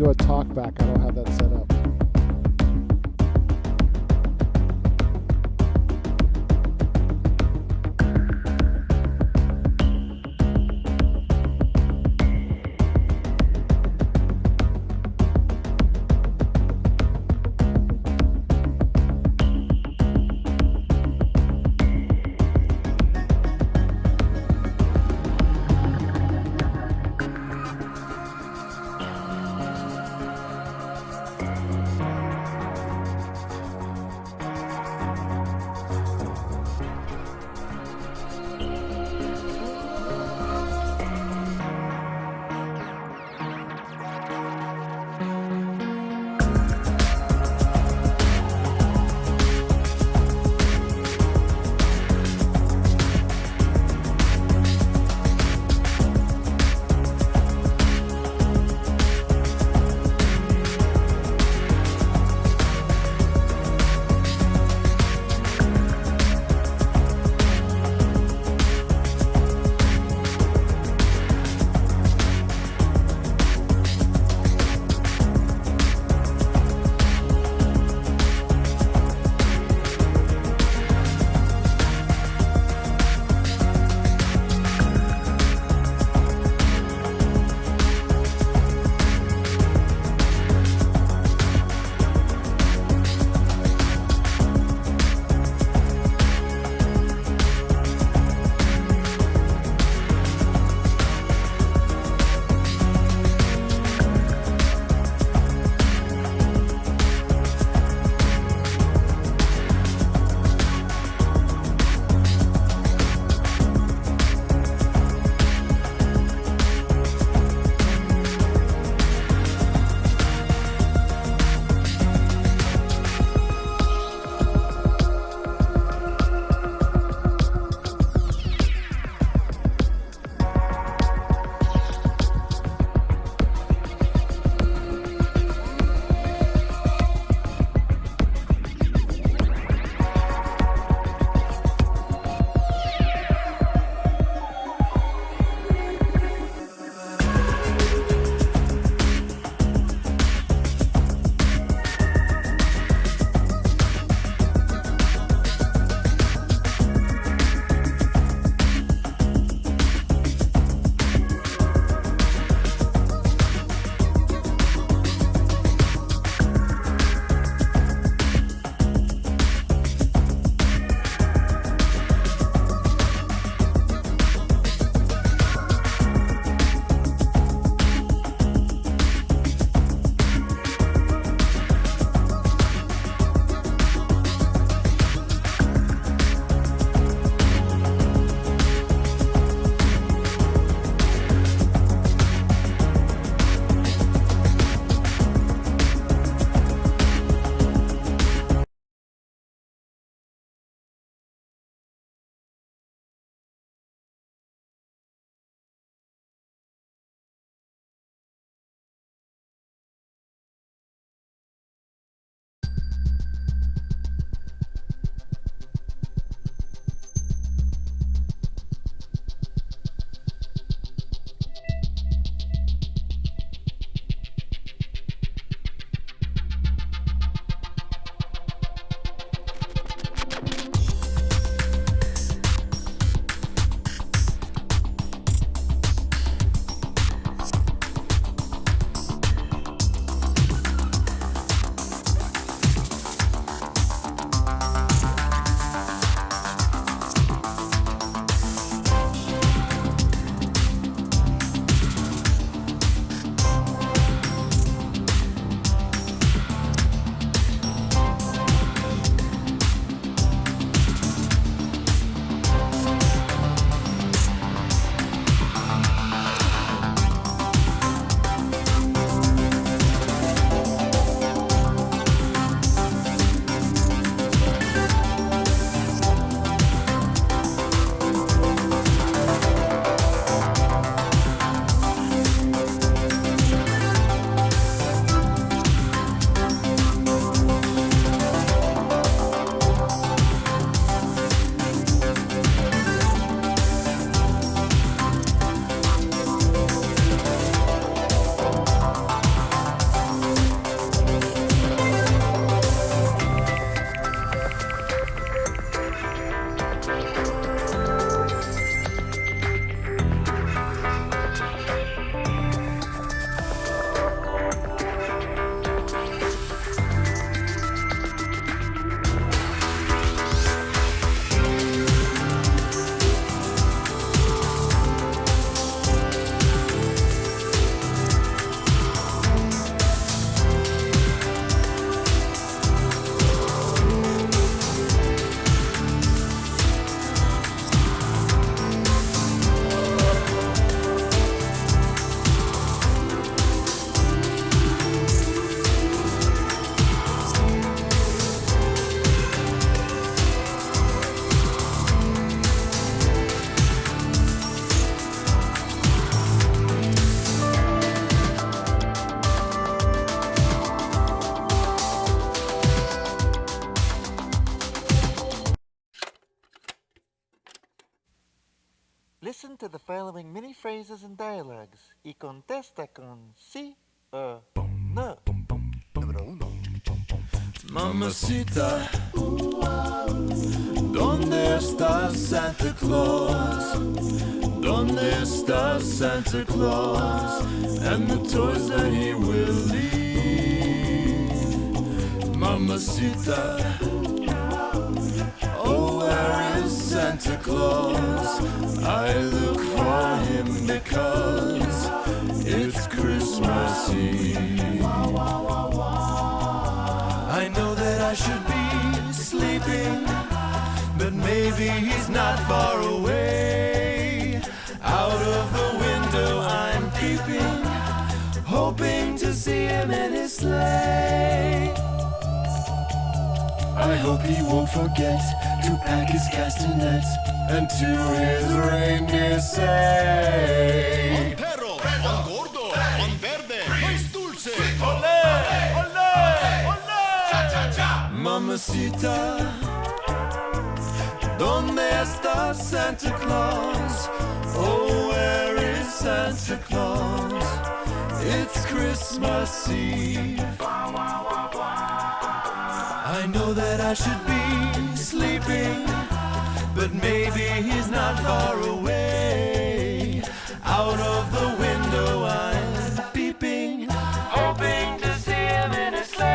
do a talk back. I don't have that set up. Listen to the following mini phrases and dialogues y contesta con sí o no. Número 1. Mamacita, ¿dónde está Santa Claus? ¿Dónde está Santa Claus? And the toys that he will leave. Mamacita, oh, where is Santa Claus? I look for him because it's Christmas Eve. I know that I should be sleeping, but maybe he's not far away. Out of the window I'm peeping, hoping to see him in his sleigh. I hope he won't forget to pack his castanets and to his reindeer say, Un perro, un gordo, un verde, más dulce. Olé, olé, olé. Cha-cha-cha. Mamacita, ¿dónde está Santa Claus? Oh, where is Santa Claus? It's Christmas Eve. I know that I should be sleeping, but maybe he's not far away. Out of the window I'm peeping, hoping to see him in his sleigh.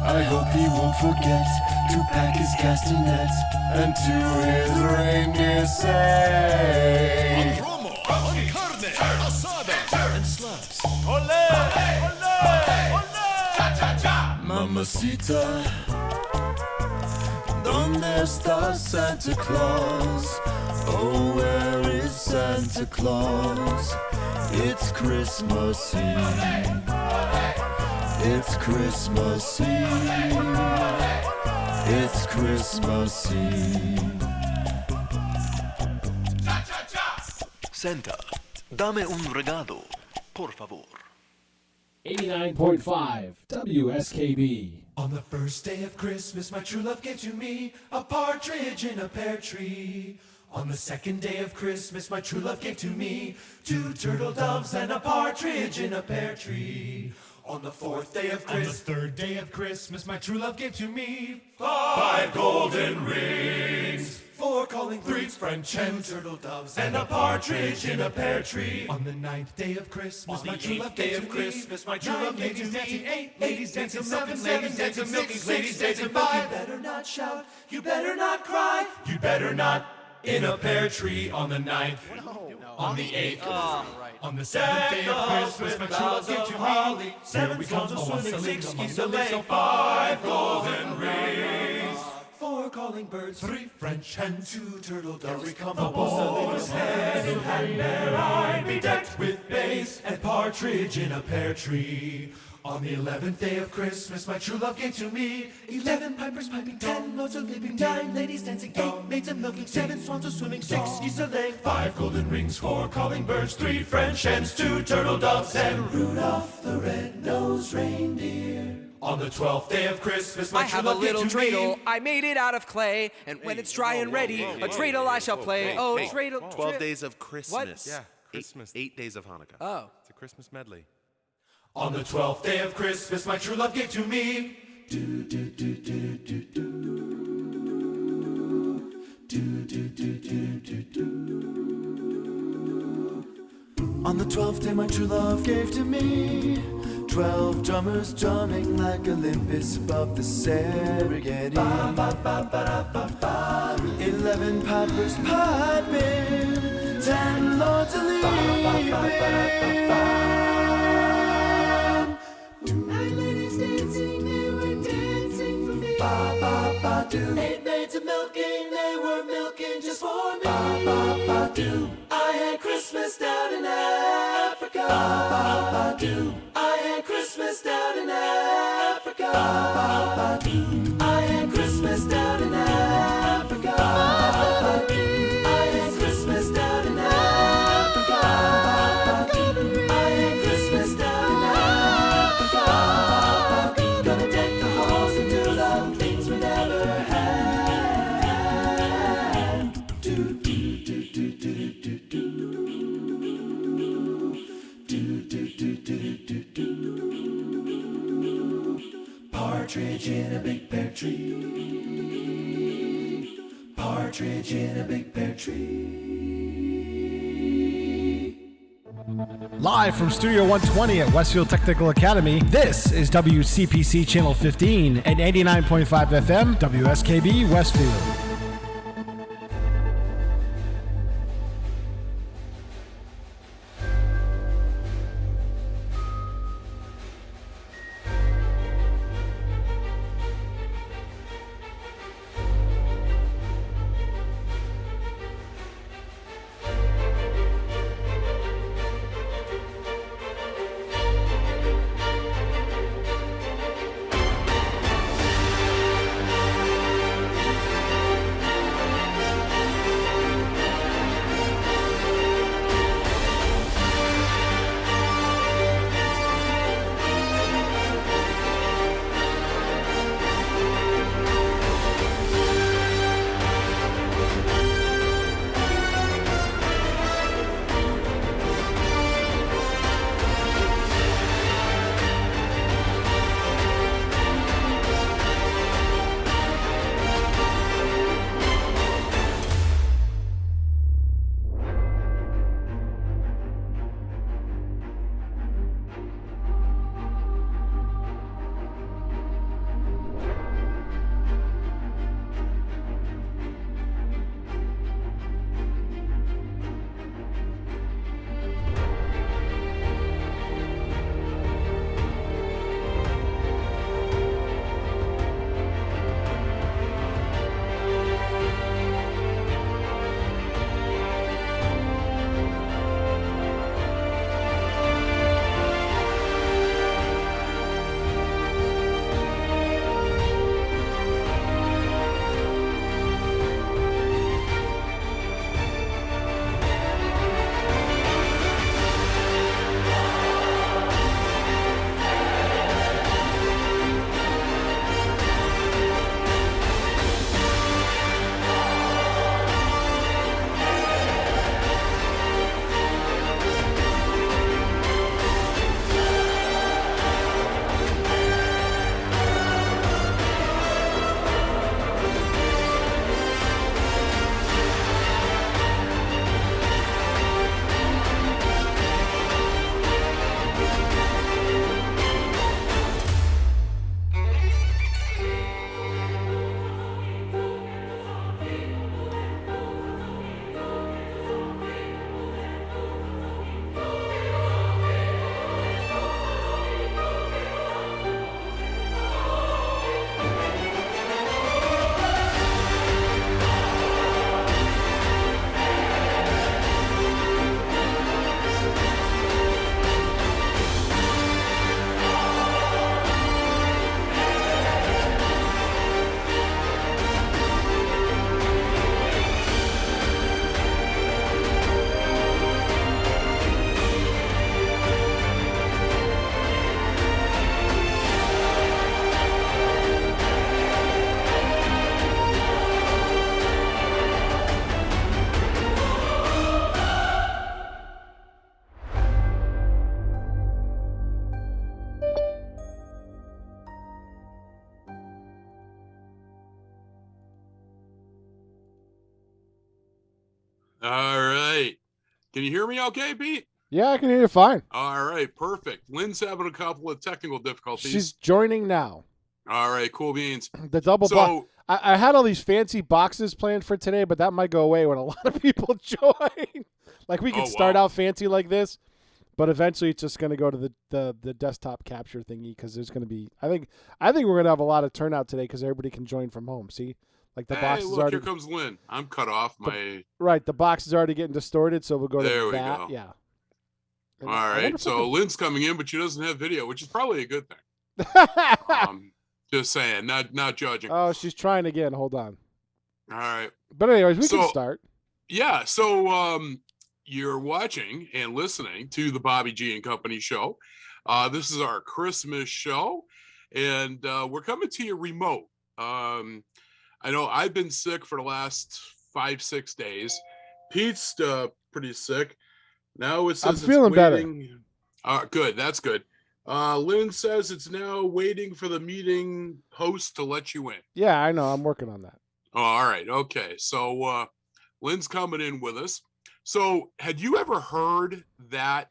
I hope he won't forget to pack his castanets and to his reindeer say, Un romo, un carne, asada, and slugs. Olé, olé, olé. Cha-cha-cha. Mamacita, ¿dónde está Santa Claus? Oh, where is Santa Claus? It's Christmas Eve. It's Christmas Eve. It's Christmas Eve. Santa, dame un regalo, por favor. 89.5 WSKB. On the first day of Christmas, my true love gave to me a partridge in a pear tree. On the second day of Christmas, my true love gave to me 2 turtle doves and a partridge in a pear tree. On the fourth day of Christmas, on the third day of Christmas, my true love gave to me 5 golden rings, 4 calling birds, 3 French hens, 2 turtle doves, and a partridge in a pear tree. On the ninth day of Christmas, my true love gave to me 8 ladies dancing, 7 ladies dancing, milking, ladies dancing, 5. You better not shout, you better not cry, you better not in a pear tree. On the ninth, on the 8th, on the 7th day of Christmas, my true love gave to me 7 swans a swimming, 6 geese a laying, 5 golden rings, 4 calling birds, 3 French hens, 2 turtle doves. Here we come, the boys, hand in hand, there I be decked with bays and partridge in a pear tree. On the 11th day of Christmas, my true love gave to me 11 pipers piping, 10 lords a leaping, 9 ladies dancing, 8 maids a milking, 7 swans a swimming, 6 geese a laying, 5 golden rings, 4 calling birds, 3 French hens, 2 turtle doves, and Rudolph the red-nosed reindeer. On the 12th day of Christmas, my I true have a love gave little to dreidel. me. I made it out of clay, and when it's dry and ready, a dreidel I shall play. Oh, dreidel. 12 days of Christmas. What? Yeah, Christmas. 8 days of Hanukkah. Oh. It's a Christmas medley. On the 12th day of Christmas, my true love gave to me. On the 12th day, my true love gave to me 12 drummers drumming like Olympus above the Serengeti. 11 pipers piping, 10 lords a leaping. 9 ladies dancing, they were dancing for me. 8 maids a milking, they were milking just for me. I had Christmas down in Africa. I had Christmas down in Africa. I had Christmas down in Africa. I had Christmas down in Africa. I had Christmas down in Africa. Gonna deck the halls and do the things we never had. partridge in a big pear tree. Live from Studio 120 at Westfield Technical Academy, this is WCPC Channel 15 and 89.5 FM, WSKB Westfield. All right. Can you hear me okay, Pete? Yeah, I can hear you fine. All right, perfect. Lynn's having a couple of technical difficulties. She's joining now. All right, cool beans. The double box. I had all these fancy boxes planned for today, but that might go away when a lot of people join. Like we could start out fancy like this, but eventually it's just going to go to the desktop capture thingy because there's going to be. I think we're going to have a lot of turnout today because everybody can join from home. See, like the box is already. Here comes Lynn. I'm cut off. Right, the box is already getting distorted, so we'll go there to we that. Go. Yeah. And all right, so Lynn's coming in, but she doesn't have video, which is probably a good thing. Just saying, not judging. Oh, she's trying again. Hold on. All right. But anyways, we can start. Yeah, so you're watching and listening to the Bobby G and Company show. This is our Christmas show, and we're coming to you remote. I know I've been sick for the last 5-6 days. Pete's pretty sick. Now it says I'm feeling better. Good, that's good. Lynn says it's now waiting for the meeting host to let you in. Yeah, I know. I'm working on that. Oh, all right. Okay. So Lynn's coming in with us. So had you ever heard that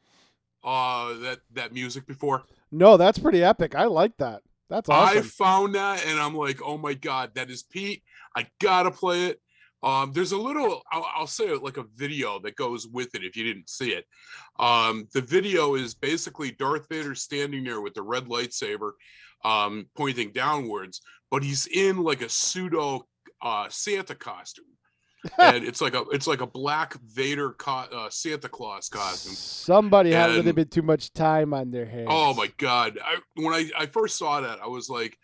that music before? No, that's pretty epic. I like that. That's awesome. I found that and I'm like, oh my God, that is Pete. I gotta play it. There's a little, I'll say it like a video that goes with it if you didn't see it. The video is basically Darth Vader standing there with the red lightsaber pointing downwards, but he's in like a pseudo Santa costume. And it's like a black Vader Santa Claus costume. Somebody had a little bit too much time on their hands. Oh my God! When I first saw that, I was like,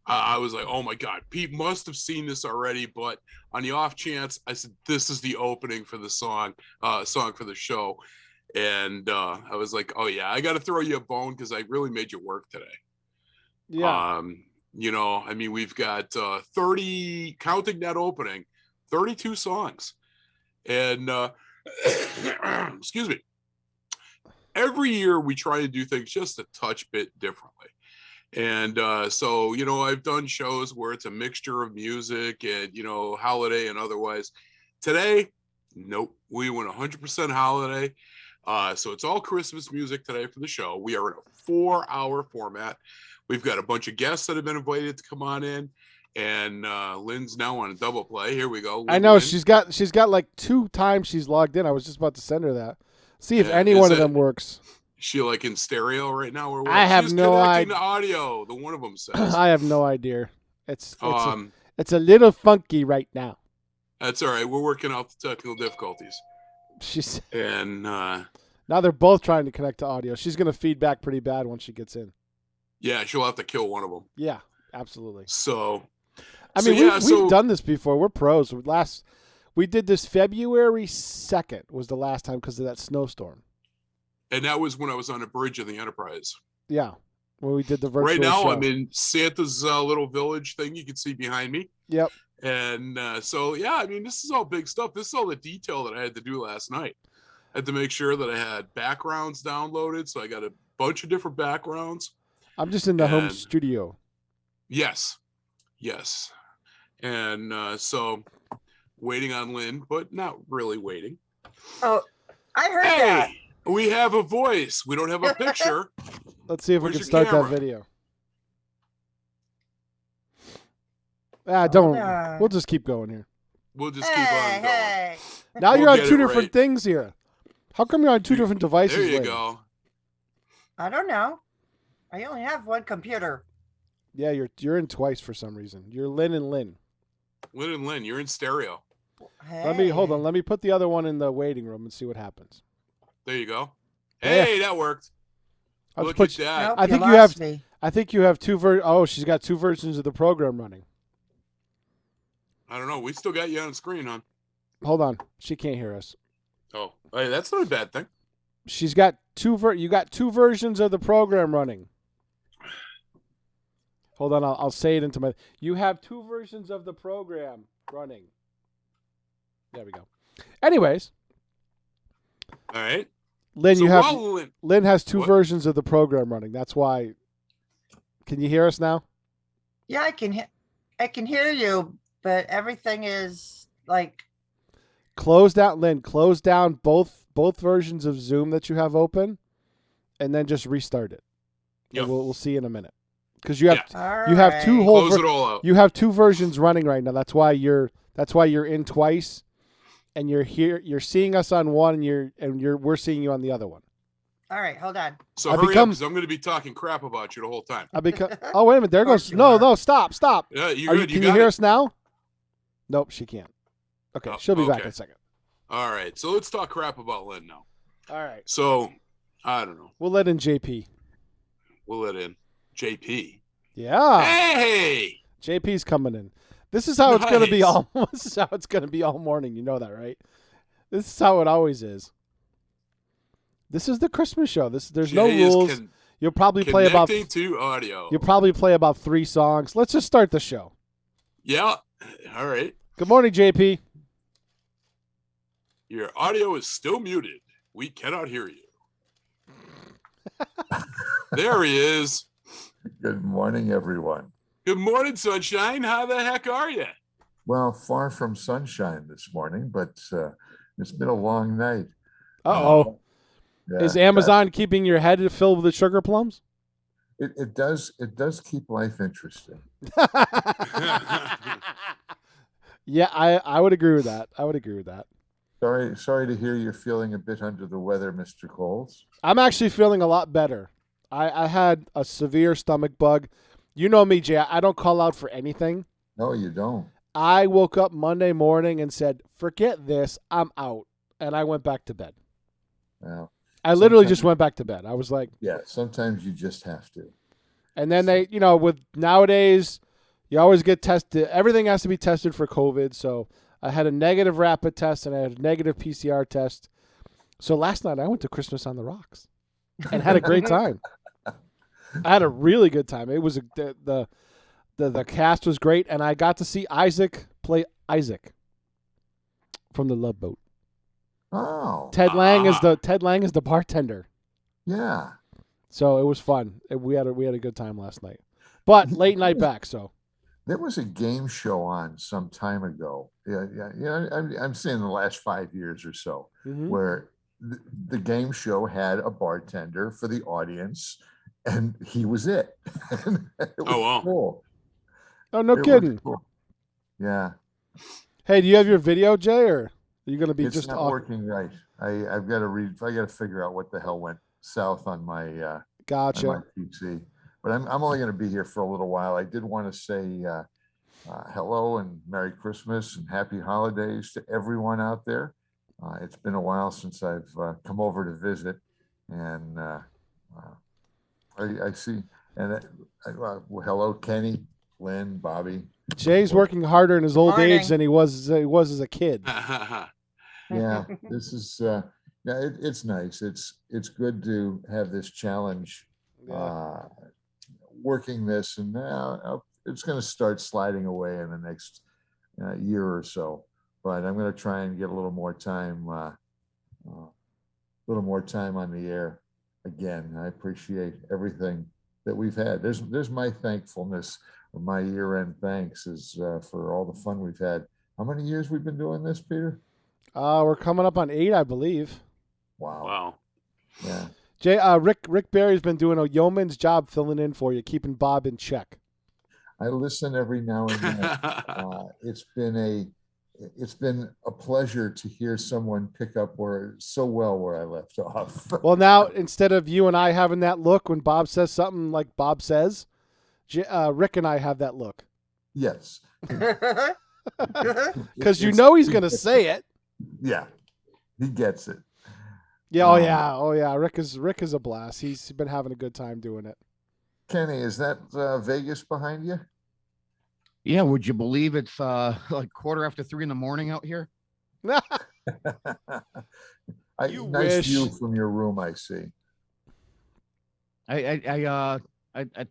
oh my God, Pete must have seen this already. But on the off chance, I said, this is the opening for the song for the show, and I was like, oh yeah, I got to throw you a bone because I really made you work today. Yeah. You know, I mean, we've got 30 counting that opening. 32 songs, and excuse me, every year we try to do things just a touch bit differently. And so, you know, I've done shows where it's a mixture of music and, you know, holiday and otherwise. Today, nope, we went 100% holiday. So it's all Christmas music today for the show. We are in a 4-hour format. We've got a bunch of guests that have been invited to come on in. And Lynn's now on a double play. Here we go. I know she's got like 2 times she's logged in. I was just about to send her that. See if any one of them works. Is she like in stereo right now or what? I have no idea. The audio. The one of them says. I have no idea. It's a little funky right now. That's all right. We're working out the technical difficulties. And now they're both trying to connect to audio. She's gonna feed back pretty bad once she gets in. Yeah, she'll have to kill one of them. Yeah, absolutely. So. I mean, we've done this before. We're pros. We did this February 2nd was the last time because of that snowstorm. And that was when I was on a bridge of the Enterprise. Yeah, when we did the virtual Right now, show. I'm in Santa's little village thing you can see behind me. Yep. And so, yeah, I mean, this is all big stuff. This is all the detail that I had to do last night. I had to make sure that I had backgrounds downloaded, so I got a bunch of different backgrounds. I'm just in the home studio. Yes. And so waiting on Lynn, but not really waiting. Oh, I heard that. We have a voice. We don't have a picture. Let's see if we can start that video. Don't. We'll just keep going here. We'll just keep on going. Now you're on 2 different things here. How come you're on 2 different devices? There you go. I don't know. I only have one computer. Yeah, you're in twice for some reason. You're Lynn and Lynn. Lynn and Lynn, you're in stereo. Hey. Let me put the other one in the waiting room and see what happens. There you go. Hey, that worked. Look at that. Nope, I think you have 2 she's got 2 versions of the program running. I don't know. We still got you on screen, huh? Hold on. She can't hear us. Oh, hey, that's not a bad thing. She's got you got 2 versions of the program running. Hold on, I'll say it into my. You have 2 versions of the program running. There we go. Anyways. All right. Lynn, Lynn has 2 versions of the program running. That's why. Can you hear us now? Yeah, I can hear you, but everything is like. Close down, Lynn. Close down both versions of Zoom that you have open, and then just restart it. Yep. We'll see in a minute. Because you have All you have 2 whole Close it all out. You have 2 versions running right now. That's why you're in twice, and you're here. You're seeing us on one, and we're seeing you on the other one. All right, hold on. So hurry up, because I'm going to be talking crap about you the whole time. Oh, wait a minute. There goes. No, stop. Yeah, Can you hear us now? Nope, she can't. Okay, she'll be back in a second. All right, so let's talk crap about Lynn now. All right. So, I don't know. We'll let in JP. We'll let in JP. Yeah. Hey! JP's coming in. This is how it's going to be all. This is how it's going to be all morning. You know that, right? This is how it always is. This is the Christmas show. There's no rules. You'll probably play about to audio. You'll probably play about 3 songs. Let's just start the show. Yeah. All right. Good morning, JP. Your audio is still muted. We cannot hear you. There he is. Good morning, everyone. Good morning, sunshine. How the heck are you? Well, far from sunshine this morning, but it's been a long night. Uh-oh. Yeah, Is Amazon keeping your head filled with the sugar plums? it does keep life interesting. Yeah, I would agree with that. I would agree with that. Sorry to hear you're feeling a bit under the weather, Mr. Coles. I'm actually feeling a lot better. I had a severe stomach bug. You know me, Jay. I don't call out for anything. No, you don't. I woke up Monday morning and said, forget this, I'm out. And I went back to bed. Well, I literally just went back to bed. I was like... Yeah, sometimes you just have to. And then they, with nowadays, you always get tested. Everything has to be tested for COVID. So I had a negative rapid test and I had a negative PCR test. So last night I went to Christmas on the Rocks and had a great time. I had a really good time. It was the cast was great, and I got to see Isaac play Isaac from the Love Boat. Oh, Ted Lang is the bartender. Yeah. So it was fun. We had a good time last night, but late night back. So there was a game show on some time ago. Yeah. I'm saying the last 5 years or so, where the game show had a bartender for the audience, and he was it. It was cool. Oh, no kidding. Cool. Yeah. Hey, do you have your video, Jay, or are you going to be it's just not working right? I've got to I got to figure out what the hell went south on my gotcha on my PC. But I'm only going to be here for a little while. I did want to say hello and Merry Christmas and Happy Holidays to everyone out there. It's been a while since I've come over to visit, and I see. And hello, Kenny, Lynn, Bobby. Jay's working harder in his old age than he was as a kid. Yeah, this is it's nice. It's good to have this challenge, working this, and now it's going to start sliding away in the next year or so. But I'm going to try and get a little more time on the air again. I appreciate everything that we've had. There's my thankfulness, or my year-end thanks is for all the fun we've had. How many years we've been doing this, Peter? We're coming up on 8, I believe. Wow. Yeah. Jay, Rick Barry's been doing a yeoman's job filling in for you, keeping Bob in check. I listen every now and then. It's been a pleasure to hear someone pick up where I left off. Well, now instead of you and I having that look when Bob says something like Bob says, Rick and I have that look. Yes. Because he's going to say it. Yeah, he gets it. Yeah. Oh yeah. Rick is a blast. He's been having a good time doing it. Kenny, is that Vegas behind you? Yeah. Would you believe it's like 3:15 in the morning out here? Nice wish. view from your room, I see. I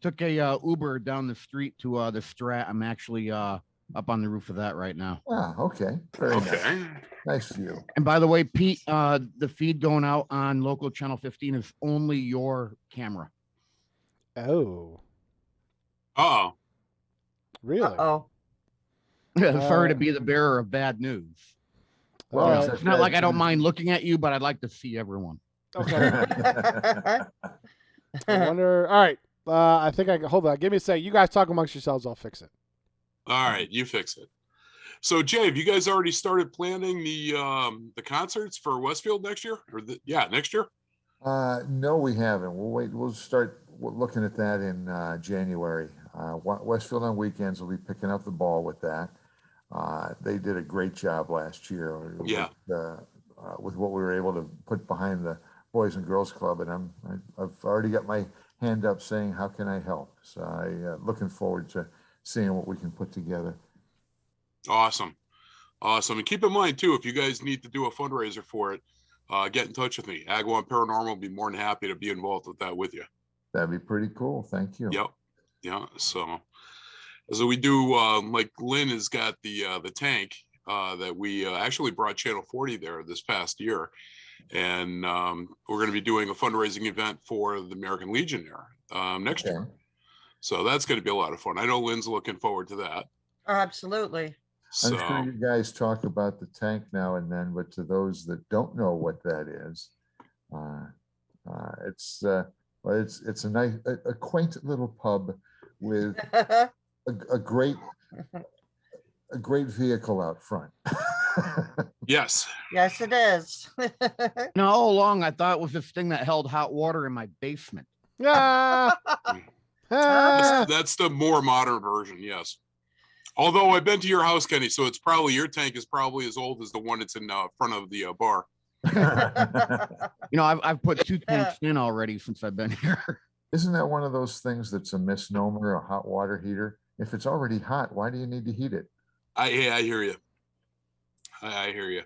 took a Uber down the street to the Strat. I'm actually up on the roof of that right now. Ah, okay. Very nice. Nice view. And by the way, Pete, the feed going out on local channel 15 is only your camera. Oh. Uh-oh. Really? Oh. Sorry to be the bearer of bad news. Well, it's not like I don't mind looking at you, but I'd like to see everyone. Okay. I wonder. All right. I think hold on. Give me a sec. You guys talk amongst yourselves. I'll fix it. All right, you fix it. So, Jay, have you guys already started planning the concerts for Westfield next year? Next year? No, we haven't. We'll wait. We'll start looking at that in January. Westfield on Weekends will be picking up the ball with that. They did a great job last year. With what we were able to put behind the Boys and Girls Club, and I've already got my hand up saying, how can I help? So I'm looking forward to seeing what we can put together. Awesome. And keep in mind, too, if you guys need to do a fundraiser for it, get in touch with me. Agawam Paranormal will be more than happy to be involved with that with you. That'd be pretty cool. Thank you. Yep. Yeah. So we do, like Lynn has got the tank that we actually brought Channel 40 there this past year. And we're going to be doing a fundraising event for the American Legion there next year. So that's going to be a lot of fun. I know Lynn's looking forward to that. Absolutely. So I'm sure you guys talk about the tank now and then, but to those that don't know what that is, it's a nice, a quaint little pub with a great vehicle out front. yes. Yes, it is. No, all along I thought it was this thing that held hot water in my basement. Yeah. That's the more modern version, yes. Although I've been to your house, Kenny, so it's probably your tank is probably as old as the one that's in front of the bar. You know, I've put 2 tanks in already since I've been here. Isn't that one of those things that's a misnomer, a hot water heater? If it's already hot, why do you need to heat it? I hear you. I hear you.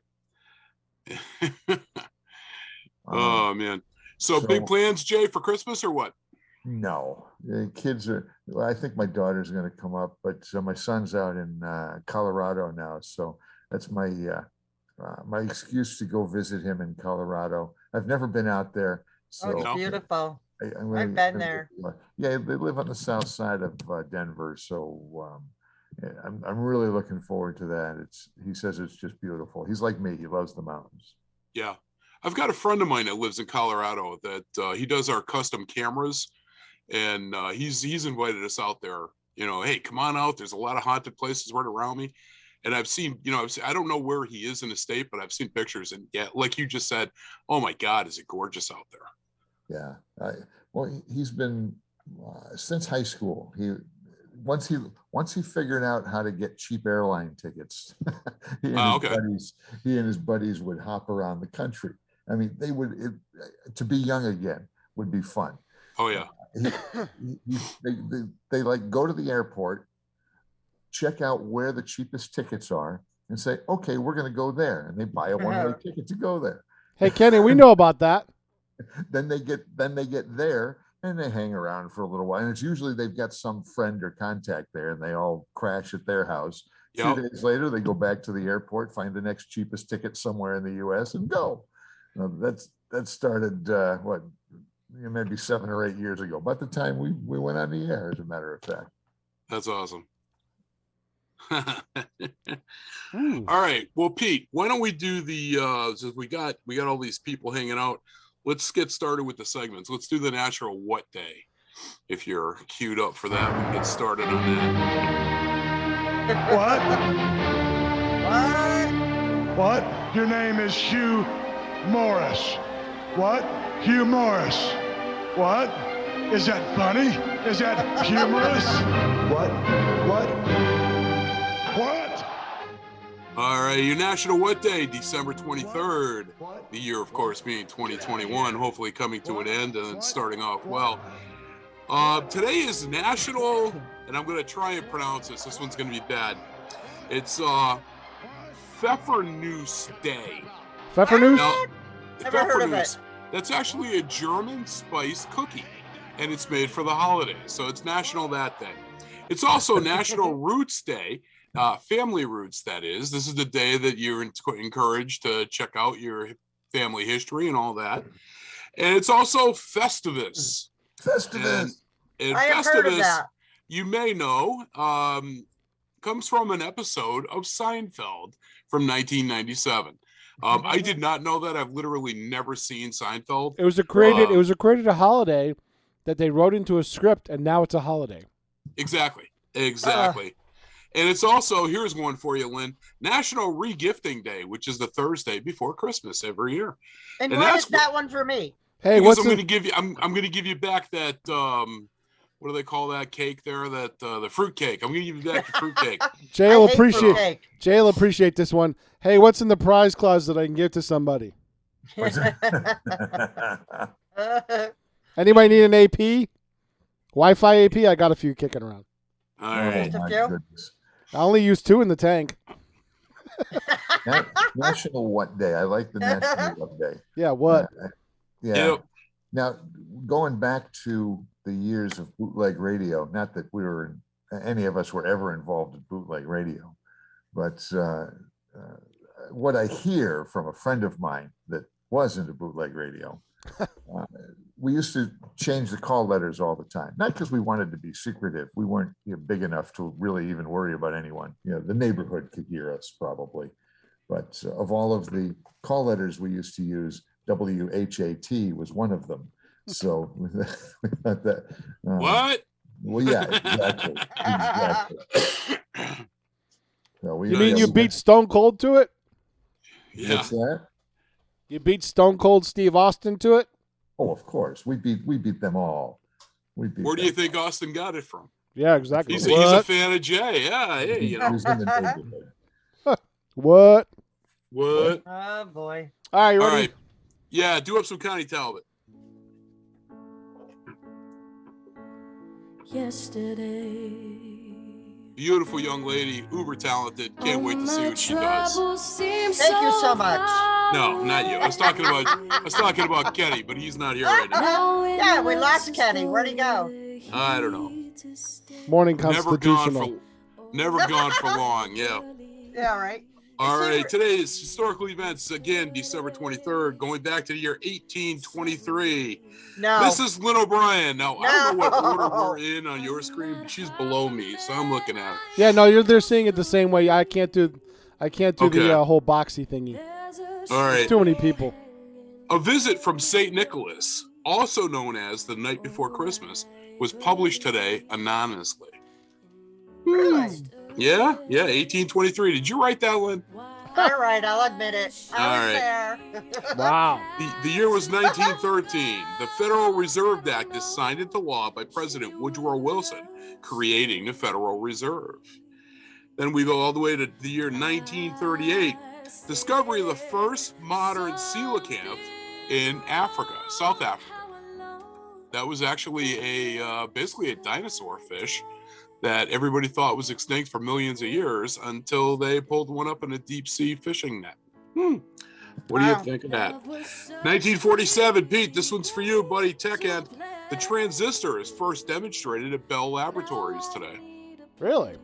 Oh man. So big plans, Jay, for Christmas or what? No, the kids are. Well, I think my daughter's going to come up, but my son's out in Colorado now, so that's my my excuse to go visit him in Colorado. I've never been out there, so Oh, it's beautiful. I've been there. Yeah, they live on the south side of Denver, so yeah, I'm really looking forward to that. He says it's just beautiful. He's like me; he loves the mountains. Yeah, I've got a friend of mine that lives in Colorado that he does our custom cameras, and he's invited us out there. You know, hey, come on out. There's a lot of haunted places right around me. And I've seen, I don't know where he is in the state, but I've seen pictures, and yeah, like you just said, oh my God, is it gorgeous out there? Yeah, well, he's been since high school. Once he figured out how to get cheap airline tickets, he and his buddies would hop around the country. I mean, to be young again would be fun. Oh yeah. They like go to the airport, check out where the cheapest tickets are, and say, okay, we're going to go there. And they buy a one-way ticket to go there. Hey, Kenny, we know about that. Then they get there and they hang around for a little while. And it's usually they've got some friend or contact there and they all crash at their house. Yep. 2 days later, they go back to the airport, find the next cheapest ticket somewhere in the US and go. That started, maybe 7 or 8 years ago. By the time we went on the air, as a matter of fact. That's awesome. All right. Well, Pete, why don't we do since we got all these people hanging out, let's get started with the segments. Let's do the natural what day. If you're queued up for that, we can get started on that. What? Your name is Hugh Morris. What? Hugh Morris. What? Is that funny? Is that humorous? What? All right, your National What Day, December 23rd. The year, of course, being 2021, hopefully coming to an end and starting off well. Today is National, and I'm going to try and pronounce this. This one's going to be bad. It's Pfeffernuss Day. Pfeffernuss? Now, Never heard of it. That's actually a German spice cookie, and it's made for the holidays. So it's National that day. It's also National Roots Day. Family roots, that is. This is the day that you're encouraged to check out your family history and all that. And it's also Festivus. Festivus. And I have heard of that. You may know, comes from an episode of Seinfeld from 1997. I did not know that. I've literally never seen Seinfeld. It was a created a holiday that they wrote into a script, and now it's a holiday. Exactly. And it's also, here's one for you, Lynn, National Regifting Day, which is the Thursday before Christmas every year. And what is that one for me? Hey, I'm going to give you back that what do they call that cake there? That the fruit cake. I'm going to give you back the fruit cake. Jay will appreciate this one. Hey, what's in the prize clause that I can give to somebody? Anybody need an AP? Wi-Fi AP? I got a few kicking around. All right. I only used 2 in the tank. National What Day? I like the National What Day. Yeah, what? Yeah. Yep. Now, going back to the years of bootleg radio, not that any of us were ever involved in bootleg radio, but what I hear from a friend of mine that was into bootleg radio, we used to change the call letters all the time, not because we wanted to be secretive. We weren't big enough to really even worry about anyone. The neighborhood could hear us probably. But of all of the call letters we used to use, WHAT was one of them. So we thought that. What? Well, yeah, exactly. So You mean you beat Stone Cold to it? Yeah. What's that? You beat Stone Cold Steve Austin to it? Oh, of course. We beat them all. Where do you think Austin got it from? Yeah, exactly. He's a fan of Jay. Yeah, hey, He was in the neighborhood. What? What? Oh boy. All right, you All ready? right. Yeah, do up some Connie Talbot. Yesterday. Beautiful young lady, uber talented. Can't wait to see what she does. Thank you so much. No, not you. I was talking about Kenny, but he's not here right now. Yeah, we lost Kenny. Where'd he go? I don't know. Morning Never constitutional. gone for long. Yeah. Yeah, right. All right. Today's historical events again, December 23rd, going back to the year 1823. No. Mrs. Lynn O'Brien. Now I don't know what order we're in on your screen, but she's below me, so I'm looking at her. Yeah, no, they're seeing it the same way. I can't do Okay. the whole boxy thingy. All right. Too many people. A Visit from St. Nicholas, also known as The Night Before Christmas, was published today anonymously. Really? Yeah, 1823. Did you write that one? All right, I'll admit it. I was there. Wow. The year was 1913. The Federal Reserve Act is signed into law by President Woodrow Wilson, creating the Federal Reserve. Then we go all the way to the year 1938. Discovery of the first modern coelacanth in Africa, South Africa. That was actually basically a dinosaur fish that everybody thought was extinct for millions of years until they pulled one up in a deep sea fishing net. What do you think of that? 1947, Pete, this one's for you, buddy. Tech End. The transistor is first demonstrated at Bell Laboratories today. Really?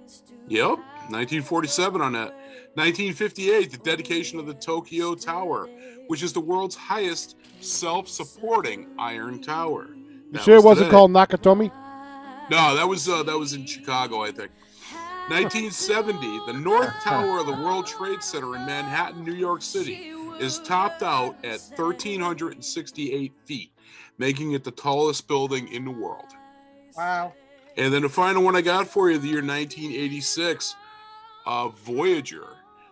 Yep, 1947 on that. 1958, the dedication of the Tokyo Tower, which is the world's highest self-supporting iron tower. You sure it wasn't called Nakatomi? No, that was in Chicago, I think. 1970, the North Tower of the World Trade Center in Manhattan, New York City, is topped out at 1,368 feet, making it the tallest building in the world. Wow. And then the final one I got for you, the year 1986, Voyager,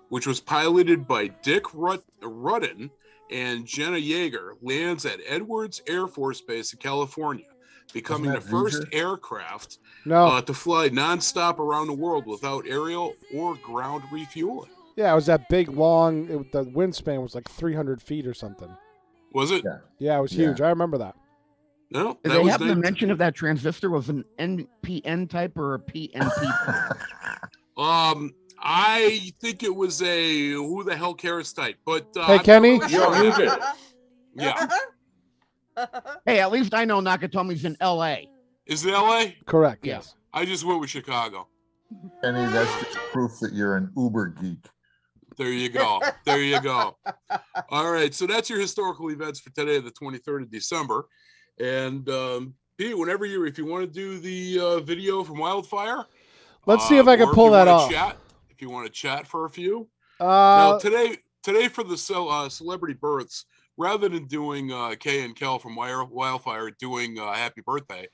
which was piloted by Dick Rudden and Jenna Yeager, lands at Edwards Air Force Base in California, becoming the first aircraft to fly nonstop around the world without aerial or ground refueling. Yeah, it was that big, long, the wingspan was like 300 feet or something. Was it? Yeah, it was huge. I remember that. No, Did they happen to mention if that transistor was an NPN type or a PNP type? I think it was a who the hell cares type, but hey, Kenny. Yeah. Hey, at least I know Nakatomi's in L.A. Is it L.A.? Correct. Yeah. Yes. I just went with Chicago. Kenny, that's just proof that you're an uber geek. There you go. There you go. All right. So that's your historical events for today, the 23rd of December. And Pete, whenever if you want to do the video from Wildfire, let's see if I can pull that off. If you want to chat for a few. Now today for the celebrity births, rather than doing Kay and Kel from Wildfire doing Happy Birthday,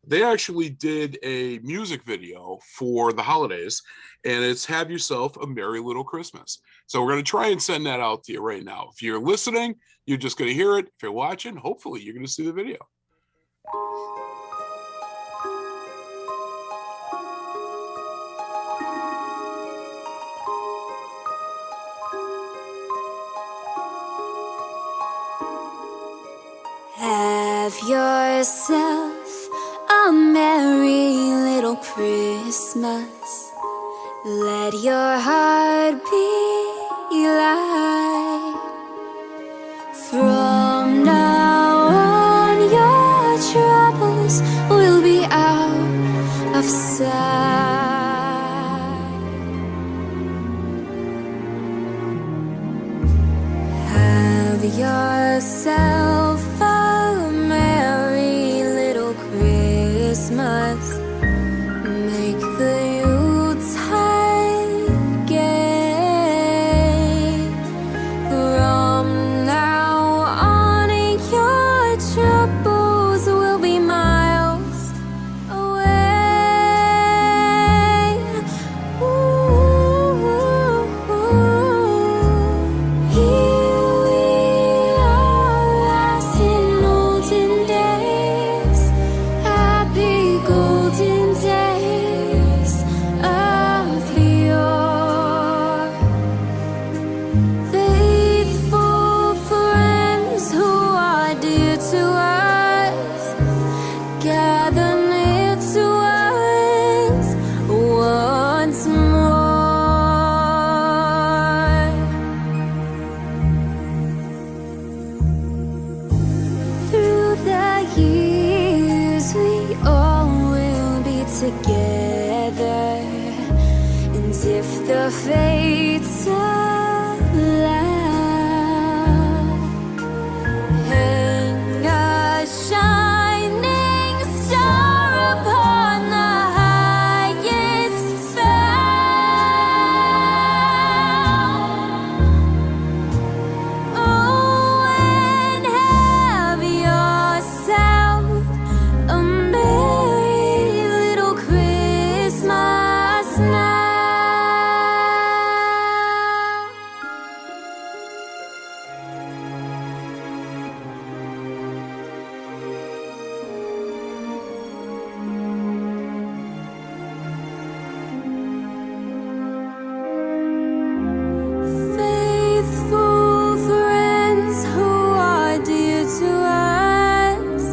they actually did a music video for the holidays, and it's Have Yourself a Merry Little Christmas. So we're going to try and send that out to you right now. If you're listening, you're just going to hear it. If you're watching, hopefully you're going to see the video. Have yourself a merry little Christmas. Let your heart be light. From now on, your troubles will be out of sight. Have yourself a merry Christmas. Make the Yuletide gay. From now on, your troubles will be miles away. Ooh, here we are, as in olden days, happy golden days of yore. Faithful friends who are dear to us, gather near to us once more. Through the years we all will be together, and if the fates allow, hang a shining star upon the highest bough. Oh, and have yourself a merry little Christmas now. Faithful friends who are dear to us,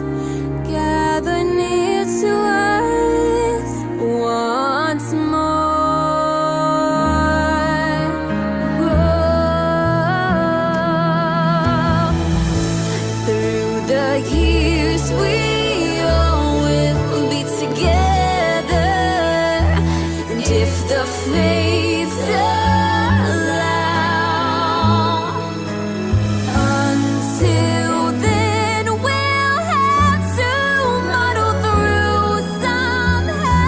gather near to us once more. Whoa. Through the years we all will be together, and if the fates allow, until then we'll have to muddle through somehow.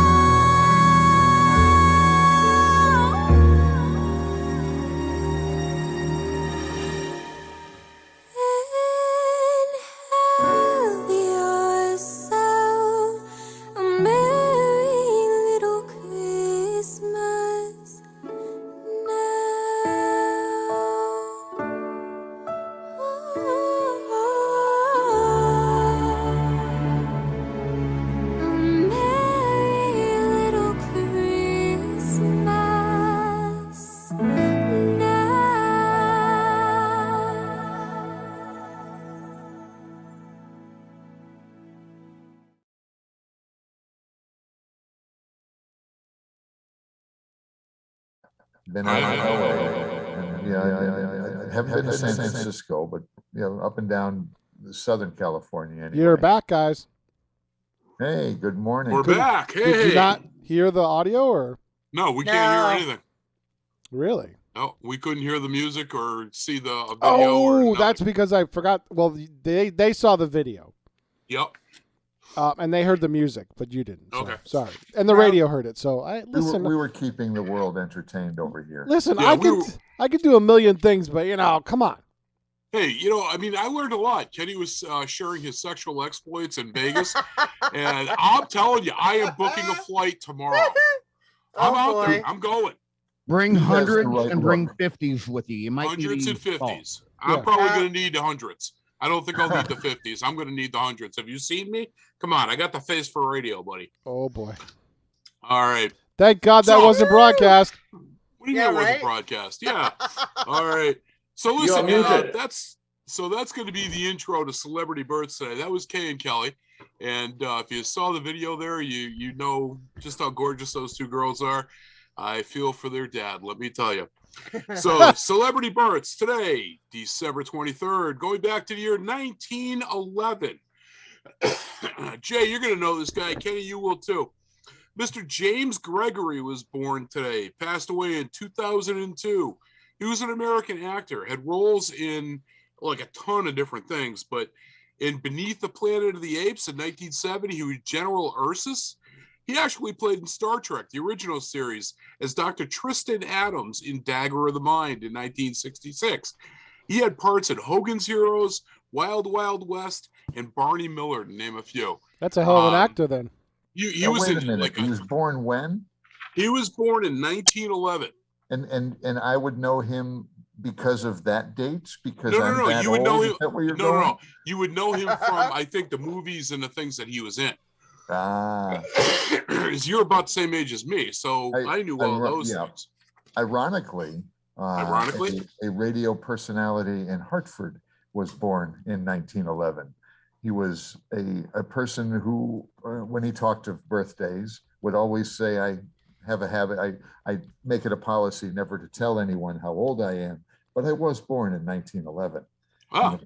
And have yourself a merry little Christmas now. A merry little Christmas now. Been out of LA. And, yeah, I haven't been to San Francisco, but up and down Southern California anyway. You're back, guys. Hey, good morning. We're back. Hey. Did you not hear the audio, or No, we can't hear anything. really? No, we couldn't hear the music or see the video. Oh, or that's because I forgot. Well, they saw the video. Yep. And they heard the music, but you didn't. So, Okay. sorry. And the radio heard it. So listen. We were keeping the world entertained over here. Listen, Yeah, I could do a million things, but come on. Hey, I mean, I learned a lot. Kenny was sharing his sexual exploits in Vegas, and I'm telling you, I am booking a flight tomorrow. I'm out there. I'm going. Bring You guys hundreds are right, and bring look. 50s with you. You might Hundreds need and 50s. I'm probably going to need the hundreds. I don't think I'll need the 50s. I'm going to need the hundreds. Have you seen me? Come on, I got the face for radio, buddy. Oh boy. All right. Thank God that wasn't broadcast. What do you mean it wasn't broadcast? Yeah. All right. So listen, that's going to be the intro to Celebrity Births today. That was Kay and Kelly, and if you saw the video there, you know just how gorgeous those two girls are. I feel for their dad, let me tell you. So, Celebrity Births today, December 23rd, going back to the year 1911. Jay, you're going to know this guy. Kenny, you will too. Mr. James Gregory was born today, passed away in 2002. He was an American actor, had roles in like a ton of different things, but In Beneath the Planet of the Apes in 1970, he was General Ursus. He actually played in Star Trek, the original series, as Dr. Tristan Adams in Dagger of the Mind in 1966. He had parts in Hogan's Heroes, Wild Wild West, and Barney Miller, to name a few. That's a hell of an actor, then. He was wait in a minute. like He was born when? He was born in 1911. And I would know him because of that date, because No. I'm that You would old. know Is him. that where you're No. going? You would know him from, I think, the movies and the things that he was in. Ah. You're about the same age as me, so I knew all those things. Ironically, a radio personality in Hartford was born in 1911. He was a person who, when he talked of birthdays, would always say, I have a habit, I make it a policy never to tell anyone how old I am, but I was born in 1911. Oh.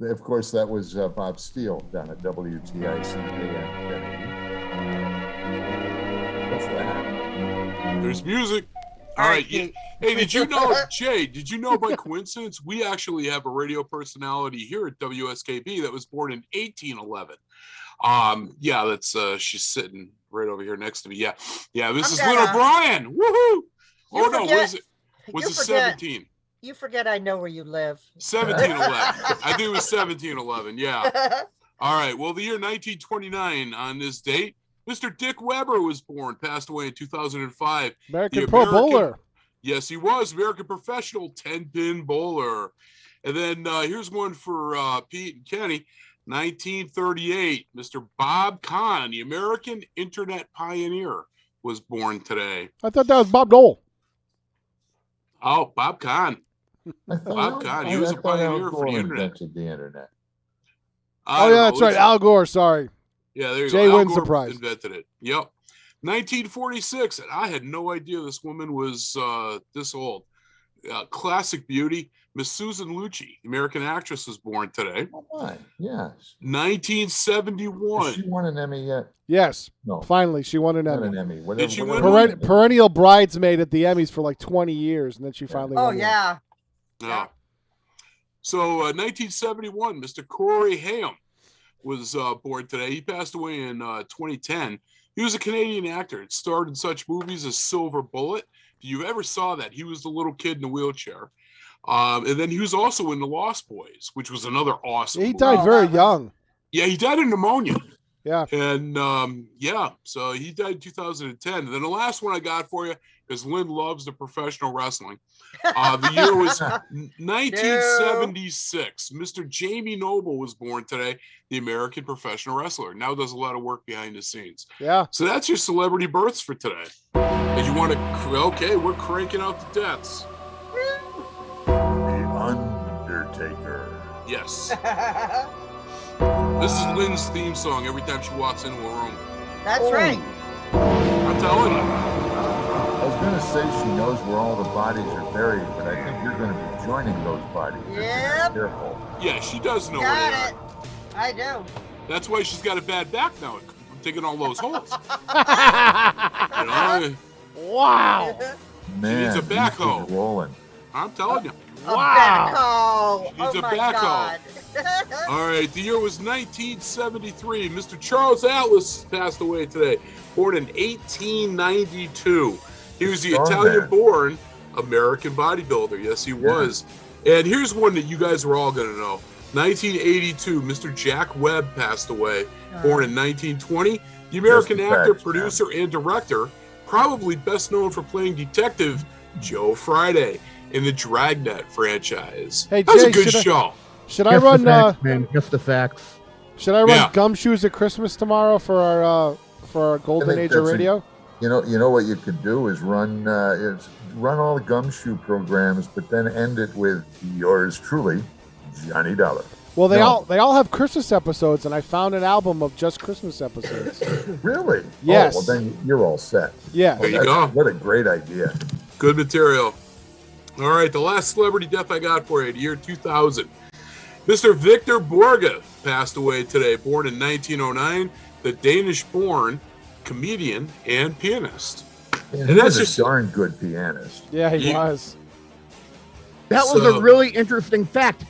Of course, that was Bob Steele down at WTIC AM. What's that? There's music. All right. Hey, did you know, Jay, did you know by coincidence, we actually have a radio personality here at WSKB that was born in 1811. Yeah, that's she's sitting right over here next to me. Yeah, this is Little Brian. Woohoo! Oh no, what is it? Was it 17? You forget I know where you live. 1711. I think it was 1711. Yeah. All right. Well, the year 1929 on this date, Mr. Dick Weber was born, passed away in 2005. American Pro Bowler. Yes, he was. American professional 10-pin bowler. And then here's one for Pete and Kenny. 1938, Mr. Bob Kahn, the American Internet pioneer, was born today. I thought that was Bob Dole. Oh, Bob Kahn. Bob Kahn. He was a pioneer for the Internet. The Internet. Oh, yeah, that's right. Al Gore, sorry. Yeah, there you Jay go. Al wins the Gore prize. invented it. Yep. 1946, and I had no idea this woman was this old. Classic beauty, Miss Susan Lucci, American actress, was born today. Oh my, yes. 1971. Has she won an Emmy yet? Yes. No. Finally, she won an Not Emmy. an Emmy. Did she win? Perennial bridesmaid at the Emmys for like 20 years, and then she finally won. Yeah. Yeah. So 1971, Mr. Corey Haim was born today. He passed away in 2010. He was a Canadian actor. It starred in such movies as Silver Bullet. If you ever saw that, he was the little kid in the wheelchair. And then he was also in The Lost Boys, which was another awesome He movie. died very young. Yeah, he died of pneumonia. Yeah. And so he died in 2010. And then the last one I got for you, because Lynn loves the professional wrestling. The year was 1976. Mr. Jamie Noble was born today, the American professional wrestler. Now does a lot of work behind the scenes. Yeah. So that's your celebrity births for today. And you want to, okay, we're cranking out the deaths. The Undertaker. Yes. This is Lynn's theme song every time she walks into a room. That's right. I'm telling you. I was going to say she knows where all the bodies are buried, but I think you're going to be joining those bodies. Yep. Careful. Yeah, she does know where Got they it. are. I do. That's why she's got a bad back now. I'm taking all those holes. Wow. Man, needs a backhoe. he's rolling. I'm telling you. Wow. She needs Oh a my backhoe. God. All right, the year was 1973. Mr. Charles Atlas passed away today, born in 1892. He was the Strong Italian-born American bodybuilder. Yes, he was. And here's one that you guys are all going to know. 1982, Mr. Jack Webb passed away, born in 1920. The American Just the actor, facts, producer, and director, probably best known for playing Detective Joe Friday in the Dragnet franchise. Hey, that was a Jay, good show. Should I run? Man, just the facts. Should I run Yeah. gumshoes at Christmas tomorrow for our golden age of radio? You know what you could do is run all the gumshoe programs, but then end it with yours truly, Johnny Dollar. Well, they all have Christmas episodes, and I found an album of just Christmas episodes. Really? Yes. Oh, well, then you're all set. Yeah. There you go. What a great idea. Good material. All right, the last celebrity death I got for you, the year 2000. Mr. Victor Borge passed away today, born in 1909, the Danish-born comedian and pianist. And And he that's was just a darn good pianist. Yeah, he was. That was So- a really interesting fact.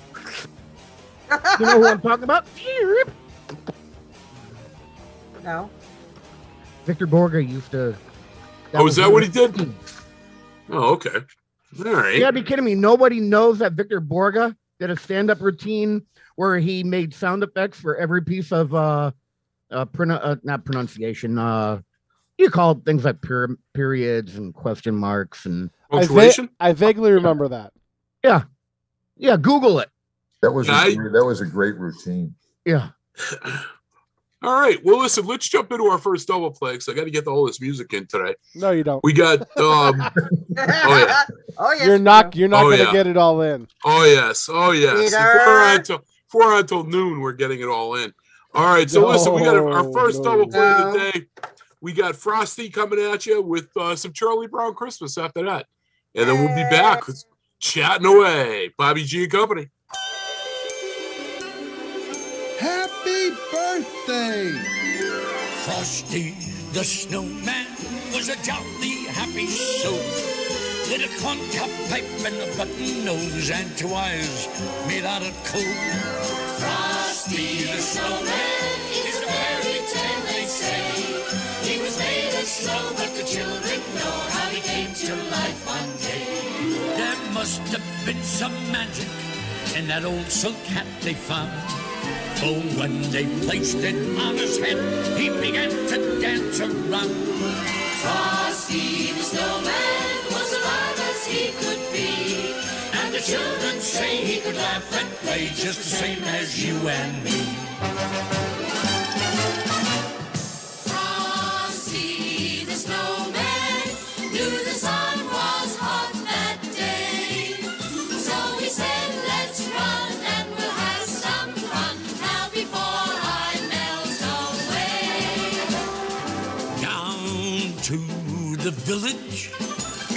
You know who I'm talking about? No. Victor Borga used to. Oh, is that what he did? Oh, okay. All right. You gotta be kidding me. Nobody knows that Victor Borga did a stand-up routine where he made sound effects for every piece of not pronunciation. You call things like periods and question marks and punctuation. I vaguely remember that. Yeah. Google it. That was a great routine. Yeah. All right. Well, listen. Let's jump into our first double play because I got to get all this music in today. No, you don't. We got. Oh yeah. Oh yes. You're not gonna get it all in. Oh yes. If Peter. we're on till noon, we're getting it all in. All right. So listen, we got our first double play of the day. We got Frosty coming at you with some Charlie Brown Christmas after that, and then we'll be back chatting away. Bobby G and Company. Happy birthday! Frosty the snowman was a jolly happy soul with a corncob pipe and a button nose and 2 eyes made out of coal. Frosty the snowman is a fairy tale, they say. He was made of snow, but the children know how he came to life one day. There must have been some magic in that old silk hat they found. Oh, when they placed it on his head, he began to dance around. Frosty the snowman was alive as he could be, and the children say he could laugh and play just the same as you and me. Frosty the snowman knew the sun was hot that day, so he said, let's run and we'll have some fun now before I melt away. Down to the village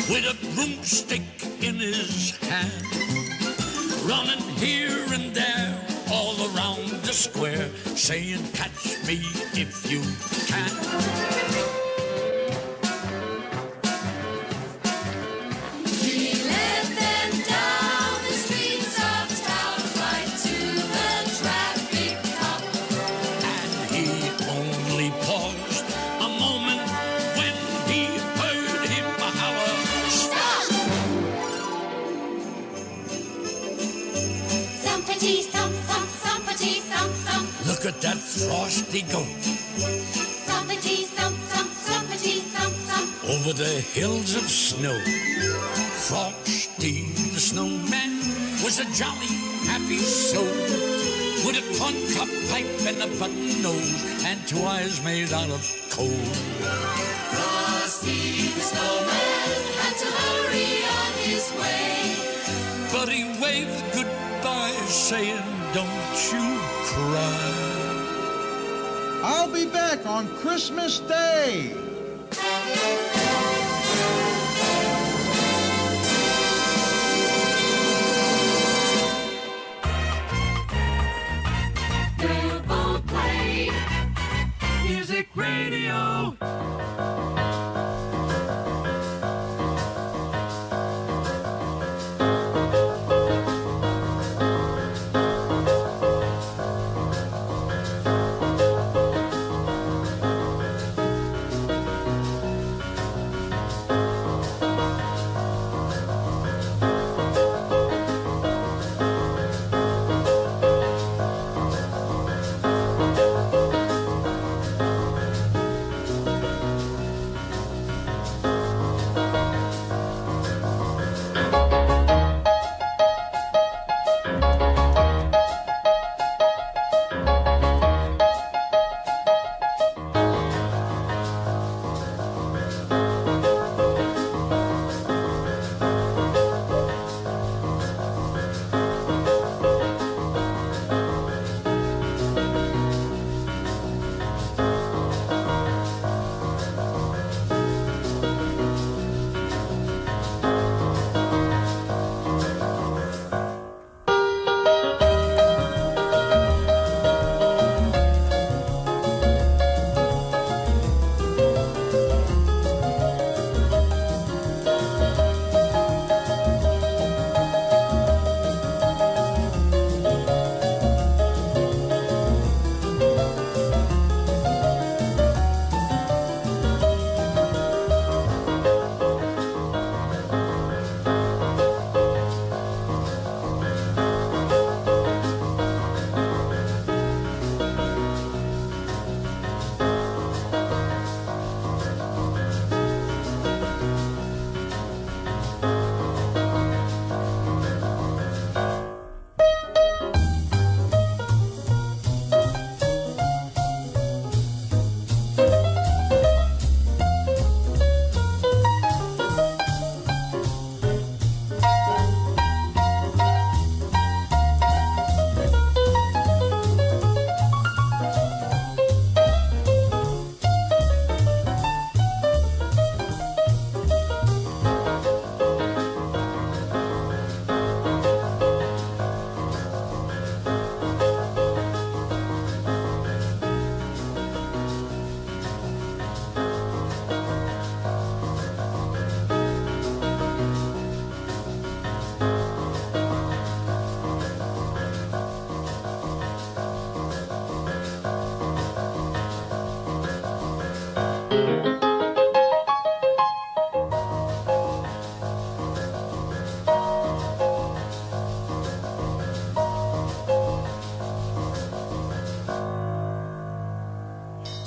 with a broomstick in his hand, running here and there all around the square, saying, catch me if you can. He led them down the streets of town, right to the traffic cop. And he only paused a moment when he heard him holler, Stop! Thumpity thump thump, thumpity thump thump. look at that Frosty go Thumpity thump thump, thumpity thump thump. over the hills of snow. Frosty the snowman was a jolly happy soul with a corncob pipe and a button nose and 2 eyes made out of coal. Frosty the snowman had to hurry on his way, But he waved goodbye, saying, don't you cry. I'll be back on Christmas Day. Double play. Music Radio.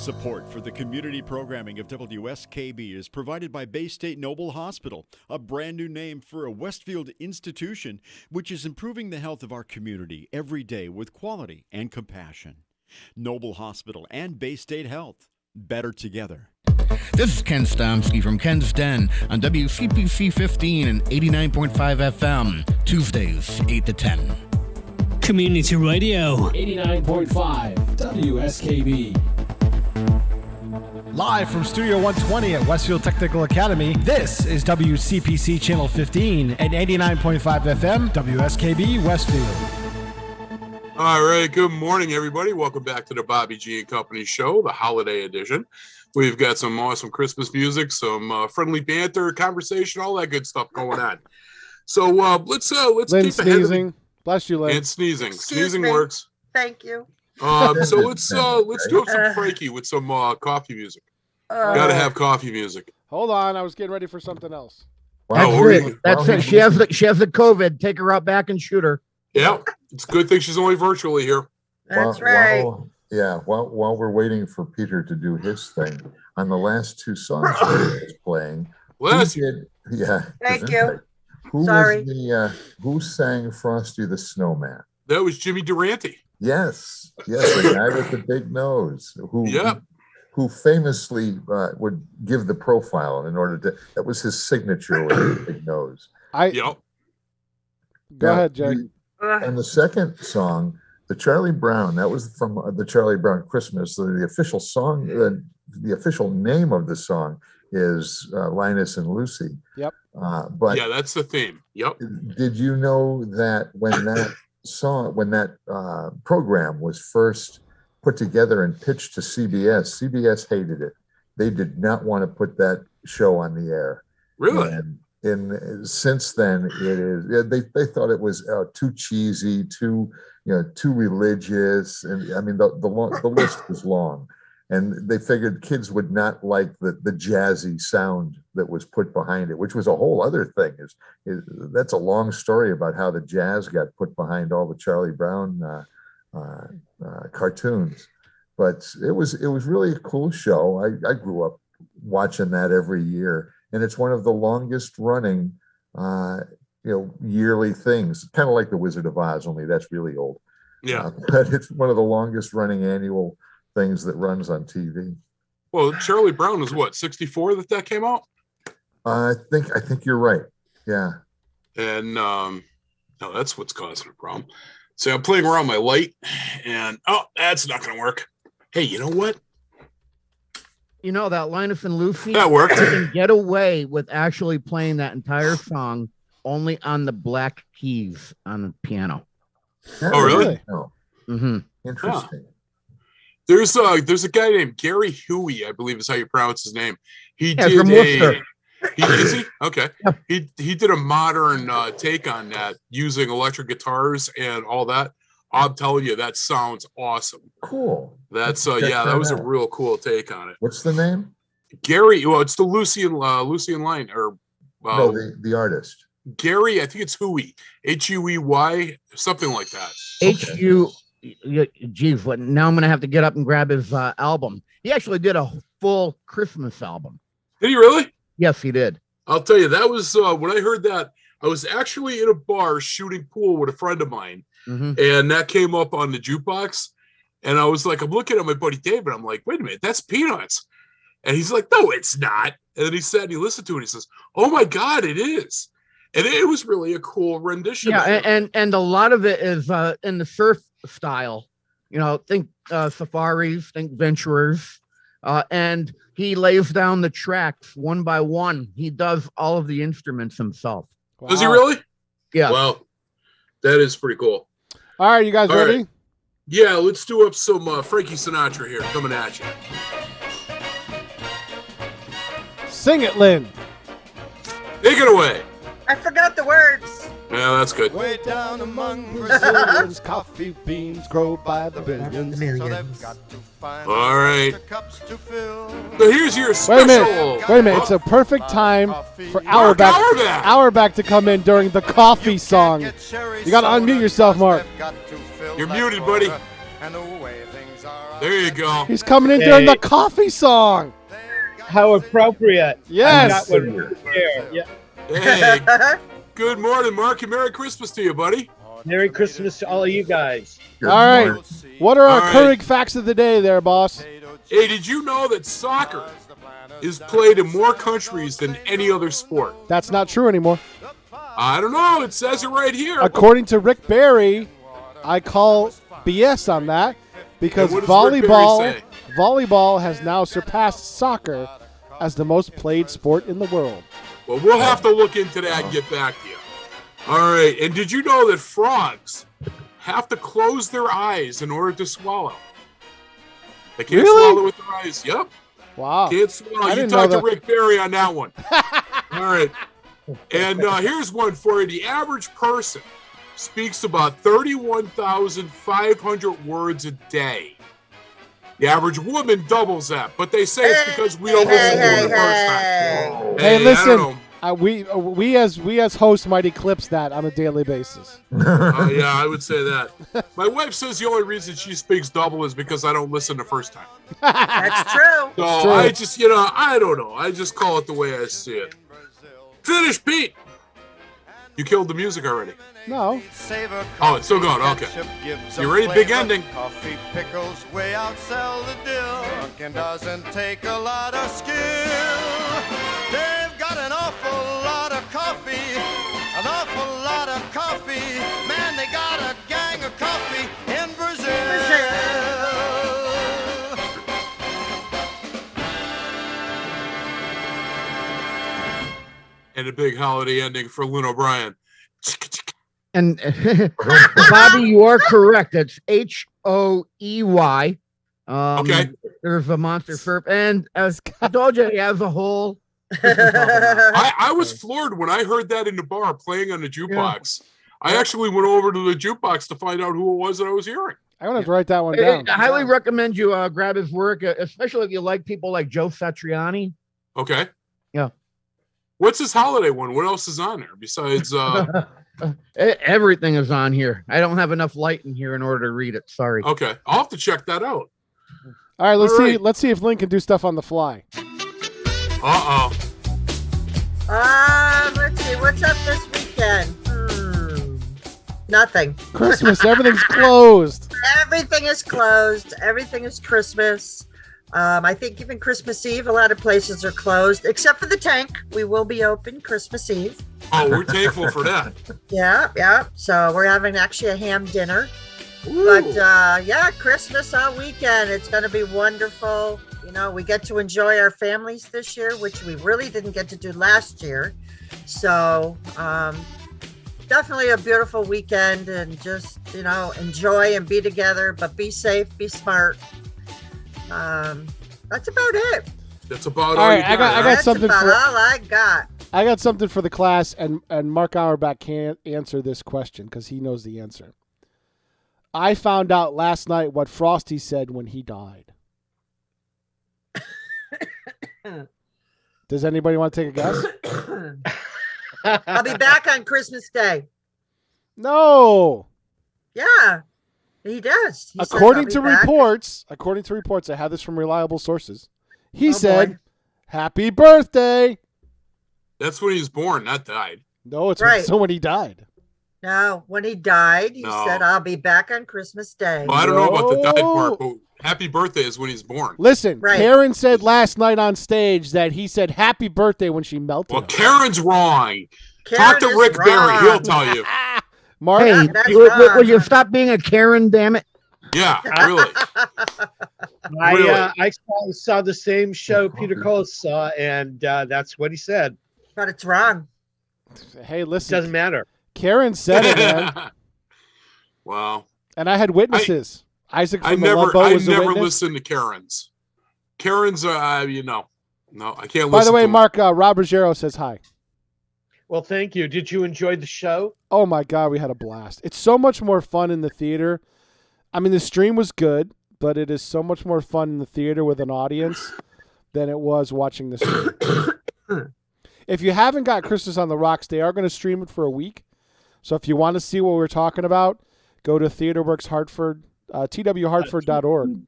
Support for the community programming of WSKB is provided by Bay State Noble Hospital, a brand new name for a Westfield institution which is improving the health of our community every day with quality and compassion. Noble Hospital and Bay State Health, better together. This is Ken Stomsky from Ken's Den on WCPC 15 and 89.5 FM, Tuesdays 8 to 10. Community Radio. 89.5 WSKB. Live from Studio 120 at Westfield Technical Academy, this is WCPC Channel 15 and 89.5 FM, WSKB Westfield. All right, good morning, everybody. Welcome back to the Bobby G and Company Show, the holiday edition. We've got some awesome Christmas music, some friendly banter, conversation, all that good stuff going on. So let's Lynn keep ahead of sneezing. Bless you, Lynn. and sneezing. Excuse Sneezing me. works. Thank you. So let's do up some Frankie with some coffee music. Gotta have coffee music. Hold on, I was getting ready for something else. That's Oh, it. That's it. She has the COVID. Take her out back and shoot her. Yeah, it's a good thing she's only virtually here. That's right. While we're waiting for Peter to do his thing, on the last two songs he was playing, Bless Thank you. Who Sorry. was the who sang Frosty the Snowman? That was Jimmy Durante. Yes, the guy with the big nose, who famously would give the profile in order to. That was his signature with his big nose. Go ahead, Jay. And the second song, the Charlie Brown, that was from the Charlie Brown Christmas. The official song, the official name of the song is Linus and Lucy. Yep. But yeah, that's the theme. Yep. Did you know that when that program was first put together and pitched to CBS hated it. They did not want to put that show on the air. Really? And since then, it is. They thought it was too cheesy, too religious, and I mean the list was long, and they figured kids would not like the jazzy sound that was put behind it, which was a whole other thing. That's a long story about how the jazz got put behind all the Charlie Brown cartoons, but it was really a cool show. I grew up watching that every year. And it's one of the longest running, yearly things, kind of like the Wizard of Oz, only that's really old. Yeah. But it's one of the longest running annual things that runs on TV. Well, Charlie Brown was what, 64 that came out? I think you're right. Yeah. And no, that's what's causing a problem. So I'm playing around my light, and that's not going to work. Hey, you know what? You know that Linus and Lucy, that worked. You can get away with actually playing that entire song only on the black keys on the piano. Oh, really? Mm-hmm. Interesting. There's a guy named Gary Huey, I believe is how you pronounce his name. He Yeah, did from Worcester. Is he? Okay. He did a modern take on that using electric guitars and all that. I'm telling you, that sounds awesome. Cool. That's Check that was out. a real cool take on it. What's the name? Gary. Well, it's the Lucian Line or No, the artist. Gary. I think it's Huey. Huey, something like that. Geez, what? Now I'm gonna have to get up and grab his album. He actually did a full Christmas album. Did he really? Yes, he did. I'll tell you, that was when I heard that. I was actually in a bar shooting pool with a friend of mine. And that came up on the jukebox. And I was like, I'm looking at my buddy David. I'm like, wait a minute, that's Peanuts. And he's like, no, it's not. And then he said, he listened to it. He says, oh my God, it is. And it was really a cool rendition. Yeah, and a lot of it is in the surf style. Think safaris, think venturers. And he lays down the tracks one by one. He does all of the instruments himself. Wow. Does he really? Yeah. Wow. That is pretty cool. All right, you guys ready? Right. Yeah, let's do up some Frankie Sinatra here, coming at you. Sing it, Lynn. Take it away. I forgot the words. Yeah, that's good. Way down among Brazilians, coffee beans grow by the billions. so they've got to find All right. extra cups to fill. So here's your Wait special. a minute. It's a perfect time for Mark Auerbach to come in during the coffee song. You got to unmute yourself, Mark. You're muted, buddy. And the way things are, There you go. He's coming in during the coffee song. How appropriate. Yes. I got one here. Yeah. Hey, good morning, Mark, and Merry Christmas to you, buddy. Merry Christmas to all of you guys. All right. What are our current facts of the day there, boss? Hey, did you know that soccer is played in more countries than any other sport? That's not true anymore. I don't know. It says it right here. According to Rick Barry, I call BS on that because And what does Rick Barry say? volleyball has now surpassed soccer as the most played sport in the world. Well, we'll have to look into that and get back to you. All right. And did you know that frogs have to close their eyes in order to swallow? They can't swallow with their eyes. Yep. Wow. Can't swallow. I You didn't talked know to that. Rick Barry on that one. All right. And here's one for you. The average person speaks about 31,500 words a day. The average woman doubles that, but they say it's because we don't listen to it the first time. Hey, I don't listen. know. We as hosts might eclipse that on a daily basis. Yeah, I would say that. My wife says the only reason she speaks double is because I don't listen the first time. That's true. So It's true. I just, I don't know. I just call it the way I see it. Finish, Pete. You killed the music already. No. Oh, it's still going. Okay. You ready? Big ending. Coffee pickles way outsell the dill. Dunkin' doesn't take a lot of skill. They've got an awful lot of coffee. An awful lot of coffee. Man, they got a gang of coffee in Brazil. And a big holiday ending for Lynn O'Brien. And Bobby, you are correct. It's Hoey. Okay. There's a monster surf, and as I told you, he has a whole. I was floored when I heard that in the bar playing on the jukebox. I actually went over to the jukebox to find out who it was that I was hearing. I'm gonna have to write that one down. I highly recommend you grab his work, especially if you like people like Joe Satriani. Okay. Yeah. What's his holiday one? What else is on there besides? Everything is on here. I don't have enough light in here in order to read it. Sorry. Okay, I'll have to check that out. All right, let's All see. right. Let's see if Lynn can do stuff on the fly. Uh-oh. Let's see. What's up this weekend? Nothing. Christmas, everything's closed. Everything is closed. Everything is Christmas. I think even Christmas Eve, a lot of places are closed, except for the tank. We will be open Christmas Eve. Oh, we're thankful for that. Yeah. So we're having actually a ham dinner. But yeah, Christmas all weekend. It's going to be wonderful. We get to enjoy our families this year, which we really didn't get to do last year. So definitely a beautiful weekend, and just, enjoy and be together, but be safe, be smart. That's about it. That's about All all right, you I got That's something about for. all I got. I got something for the class, and Mark Auerbach can't answer this question because he knows the answer. I found out last night what Frosty said when he died. Does anybody want to take a guess? I'll be back on Christmas Day. No. Yeah, he does. He says, According "I'll to be back." reports, I have this from reliable sources. He Oh, said, boy. "Happy birthday." That's when he was born, not died. No, it's Right. when he died. No, when he died, he No. said, "I'll be back on Christmas Day." Well, I don't know about the died part, but happy birthday is when he's born. Listen, Right. Karen said last night on stage that he said happy birthday when she melted Well, him. Karen's wrong. Karen Talk to is Rick Barry. wrong. He'll tell you. Mark, Hey, that's will you stop being a Karen? Damn it! Yeah, really. I saw the same show Peter Coles saw, and that's what he said. But it's wrong. hey, listen, Doesn't matter. Karen said it, man. Wow. And I had witnesses. Isaac from I the never, Love Boat I was a never witness. listen to Karen's. Karen's, no, I can't listen. By the way, to Mark, Rob Ruggiero says hi. Well, thank you. Did you enjoy the show? Oh my God, we had a blast. It's so much more fun in the theater. I mean, the stream was good, but it is so much more fun in the theater with an audience than it was watching the stream. If you haven't got Christmas on the Rocks, they are going to stream it for a week. So if you want to see what we're talking about, go to TheaterWorks Hartford twhartford.org.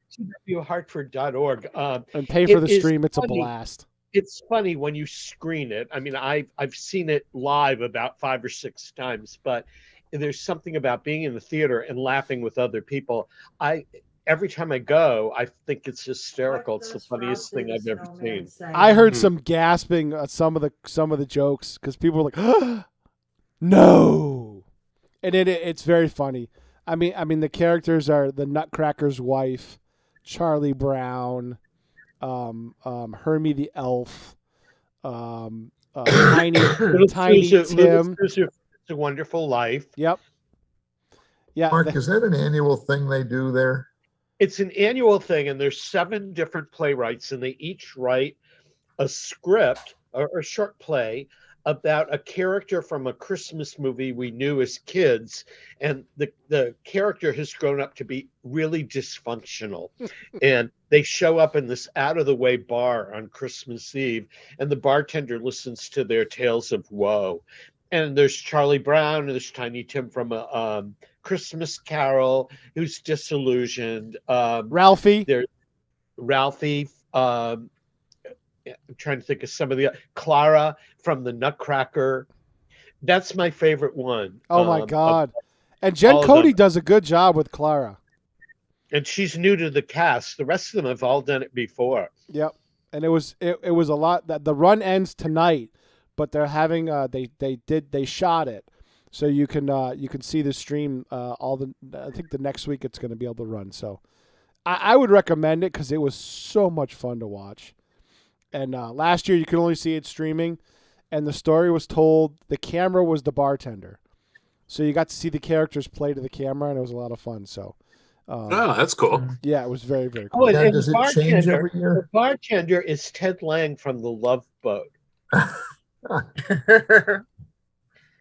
twhartford.org. And pay for the is stream. It's a funny. blast. It's funny when you screen it. I mean, I've seen it live about 5 or 6 times, but there's something about being in the theater and laughing with other people. Every time I go, I think it's hysterical. It's the funniest thing I've ever seen. I heard some gasping at some of the jokes because people were like, "No," and it's very funny. I mean, the characters are the Nutcracker's wife, Charlie Brown, Hermie the elf, Tiny Tim. It's a Wonderful Life. Yep. Yeah. Mark, is that an annual thing they do there? It's an annual thing, and there's 7 different playwrights, and they each write a script or a short play about a character from a Christmas movie we knew as kids, and the character has grown up to be really dysfunctional. And they show up in this out-of-the-way bar on Christmas Eve, and the bartender listens to their tales of woe. And there's Charlie Brown, and there's Tiny Tim from a Christmas Carol who's disillusioned. Ralphie. There's Ralphie. I'm trying to think of some of the Clara from the Nutcracker. That's my favorite one. Oh my God! And Jen Cody does a good job with Clara. And she's new to the cast. The rest of them have all done it before. Yep. And it was a lot. That the run ends tonight, but they're having they shot it, so you can see the stream I think the next week it's going to be able to run. So I would recommend it because it was so much fun to watch. And last year you could only see it streaming, and the story was told. The camera was the bartender, so you got to see the characters play to the camera, and it was a lot of fun. So, that's cool. Yeah, it was very, very cool. Oh, and does it change every year? The bartender is Ted Lang from The Love Boat.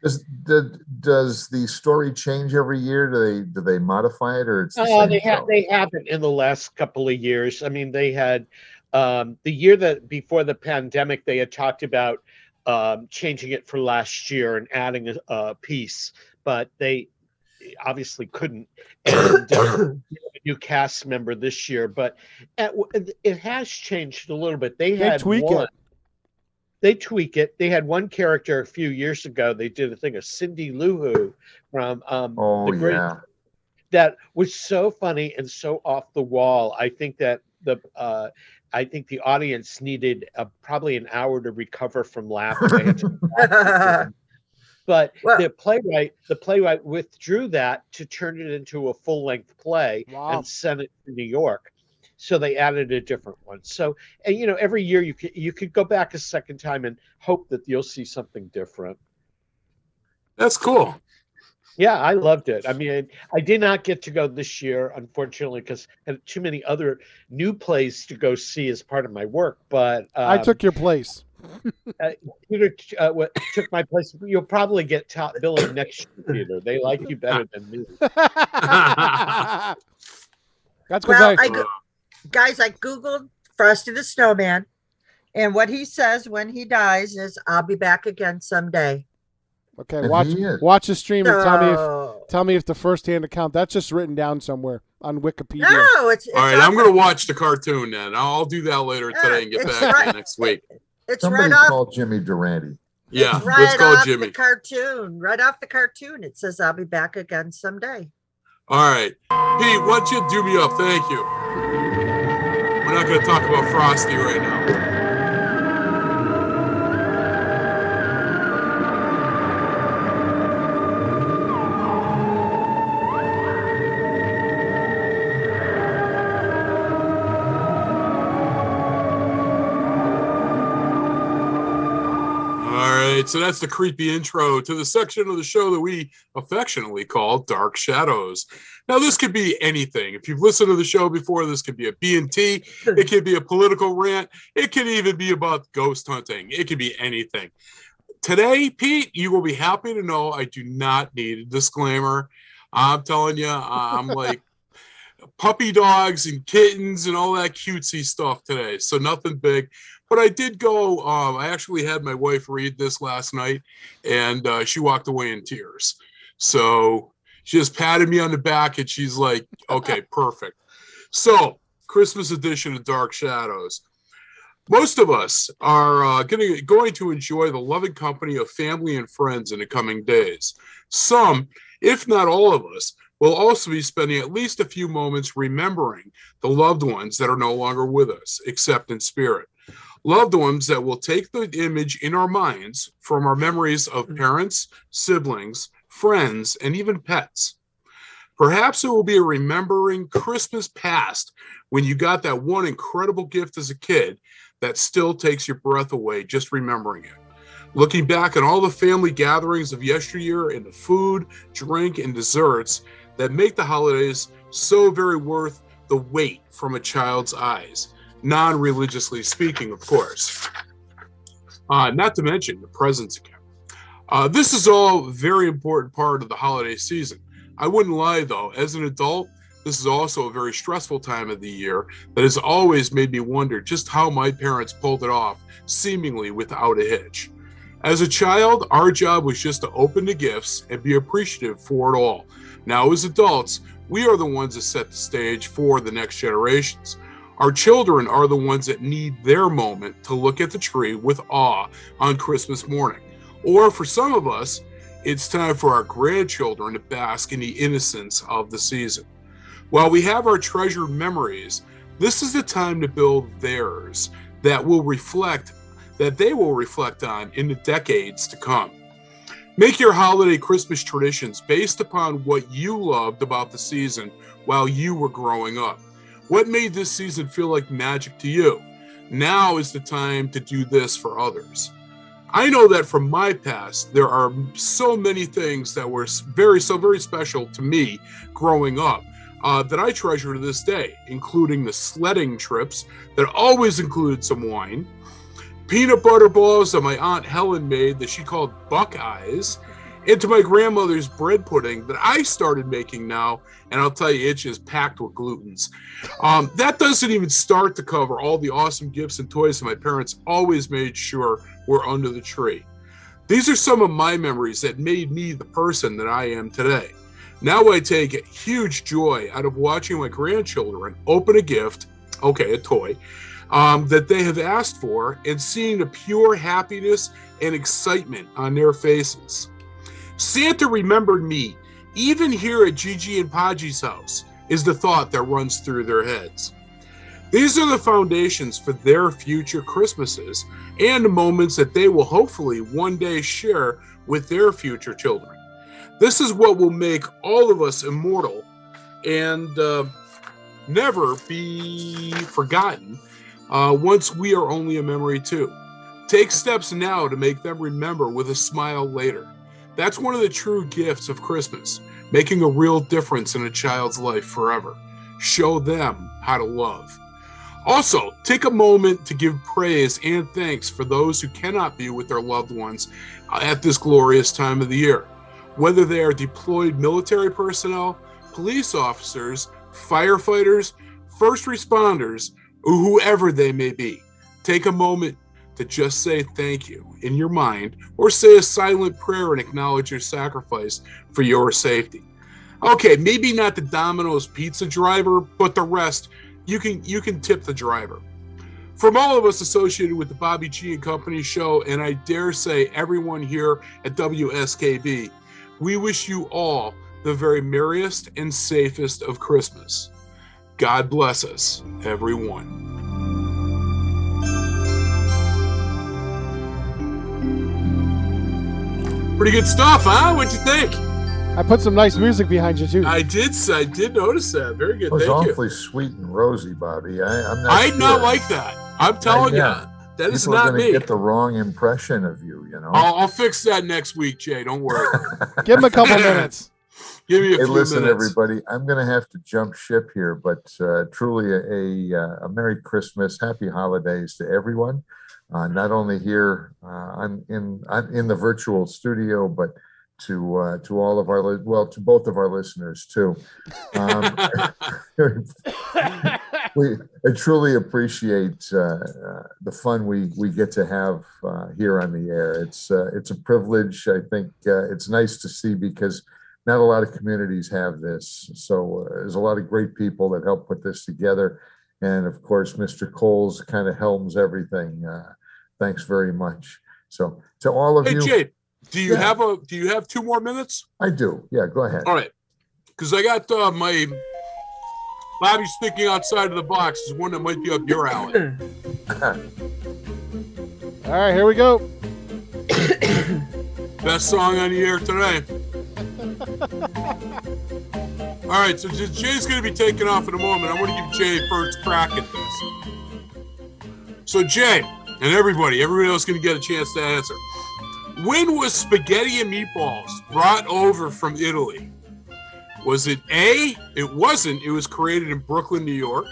Does the story change every year? Do they modify it, or it's the same show? They haven't in the last couple of years. I mean, they had the year that before the pandemic, they had talked about changing it for last year and adding a piece, but they obviously couldn't. And a new cast member this year, but it has changed a little bit. They tweak it. They had one character a few years ago. They did a thing of Cindy Lou Who from The Great. Yeah. That was so funny and so off the wall. I think that the audience needed probably an hour to recover from laughing. But the playwright withdrew that to turn it into a full-length play and sent it to New York. So they added a different one. So, and every year you could go back a second time and hope that you'll see something different. That's cool. Yeah, I loved it. I mean, I did not get to go this year, unfortunately, because I had too many other new plays to go see as part of my work. But I took your place. Peter took my place. You'll probably get top billing next year, Peter. They like you better than me. That's because guys, I Googled Frosty the Snowman, and what he says when he dies is, "I'll be back again someday." Okay, And watch the stream and tell me if the first-hand account that's just written down somewhere on Wikipedia. No, it's all right. I'm going to watch the cartoon then. I'll do that later today and get back to you next week. It's Somebody right called Jimmy Durante. Yeah, it's right let's go, off Jimmy. the cartoon. Right off the cartoon, it says, "I'll be back again someday." All right, Pete, why don't you do me up? Thank you. We're not going to talk about Frosty right now. So that's the creepy intro to the section of the show that we affectionately call Dark Shadows. Now, this could be anything. If you've listened to the show before, this could be a B&T. It could be a political rant. It could even be about ghost hunting. It could be anything. Today, Pete, you will be happy to know I do not need a disclaimer. I'm telling you, I'm like puppy dogs and kittens and all that cutesy stuff today. So nothing big. But I did go, I actually had my wife read this last night, and she walked away in tears. So She just patted me on the back, and she's like, okay, perfect. So, Christmas edition of Dark Shadows. Most of us are going to enjoy the loving company of family and friends in the coming days. Some, if not all of us, will also be spending at least a few moments remembering the loved ones that are no longer with us, except in spirit. Loved ones that will take the image in our minds from our memories of parents, siblings, friends, and even pets. Perhaps it will be a remembering Christmas past when you got that one incredible gift as a kid that still takes your breath away just remembering it. Looking back on all the family gatherings of yesteryear and the food, drink, and desserts that make the holidays so very worth the wait from a child's eyes. Non-religiously speaking, of course. Not to mention the presents again. This is all a very important part of the holiday season. I wouldn't lie, though. As an adult, this is also a very stressful time of the year that has always made me wonder just how my parents pulled it off, seemingly without a hitch. As a child, our job was just to open the gifts and be appreciative for it all. Now, as adults, we are the ones that set the stage for the next generations. Our children are the ones that need their moment to look at the tree with awe on Christmas morning. Or for some of us, it's time for our grandchildren to bask in the innocence of the season. While we have our treasured memories, this is the time to build theirs that they will reflect on in the decades to come. Make your holiday Christmas traditions based upon what you loved about the season while you were growing up. What made this season feel like magic to you? Now is the time to do this for others. I know that from my past, there are so many things that were very special to me growing up that I treasure to this day, including the sledding trips that always included some wine, peanut butter balls that my Aunt Helen made that she called Buckeyes, and to my grandmother's bread pudding that I started making now, and I'll tell you, it's just packed with glutens. That doesn't even start to cover all the awesome gifts and toys that my parents always made sure were under the tree. These are some of my memories that made me the person that I am today. Now I take a huge joy out of watching my grandchildren open a gift, a toy, that they have asked for, and seeing the pure happiness and excitement on their faces. Santa remembered me, even here at Gigi and Podgy's house, is the thought that runs through their heads. These are the foundations for their future Christmases and the moments that they will hopefully one day share with their future children. This is what will make all of us immortal and never be forgotten once we are only a memory too. Take steps now to make them remember with a smile later. That's one of the true gifts of Christmas, making a real difference in a child's life forever. Show them how to love. Also, take a moment to give praise and thanks for those who cannot be with their loved ones at this glorious time of the year. Whether they are deployed military personnel, police officers, firefighters, first responders, or whoever they may be. Take a moment to just say thank you in your mind, or say a silent prayer and acknowledge your sacrifice for your safety. Okay, maybe not the Domino's pizza driver, but the rest, you can tip the driver. From all of us associated with the Bobby G and Company show, and I dare say everyone here at WSKB, we wish you all the very merriest and safest of Christmas. God bless us, everyone. Pretty good stuff, huh? What'd you think? I put some nice music behind you too. I did notice that. Very good. It was Thank awfully you. sweet and rosy, Bobby. I'm not. I'd sure. not like that. I'm telling you, that is People are not gonna me. get the wrong impression of you. You know. I'll fix that next week, Jay. Don't worry. Give him a couple minutes. Give me a few listen, minutes. everybody. I'm going to have to jump ship here, but truly a Merry Christmas, Happy Holidays to everyone. Not only here in the virtual studio, but to all of our to both of our listeners too. I truly appreciate the fun we get to have here on the air. It's a privilege. I think it's nice to see, because not a lot of communities have this. So there's a lot of great people that help put this together. And of course, Mr. Coles kind of helms everything. Thanks very much. So to all of Hey, you. Jade, do you have 2 more minutes? I do. Yeah, go ahead. All right. Because I got my Bobby's thinking outside of the box is one that might be up your alley. All right, here we go. Best song on the air today. All right, so Jay's going to be taking off in a moment. I want to give Jay first crack at this. So Jay and everybody else going to get a chance to answer. When was spaghetti and meatballs brought over from Italy? Was it A, it wasn't, it was created in Brooklyn, New York.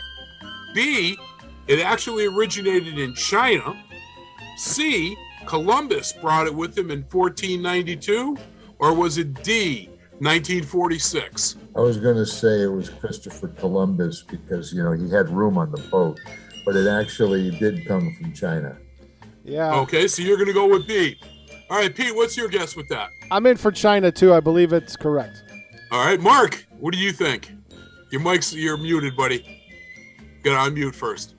B, it actually originated in China. C, Columbus brought it with him in 1492. Or was it D, 1946? I was going to say it was Christopher Columbus because, he had room on the boat, but it actually did come from China. Yeah. Okay, so you're going to go with B. All right, Pete, what's your guess with that? I'm in for China, too. I believe it's correct. All right, Mark, what do you think? You're muted, buddy. Got to unmute first.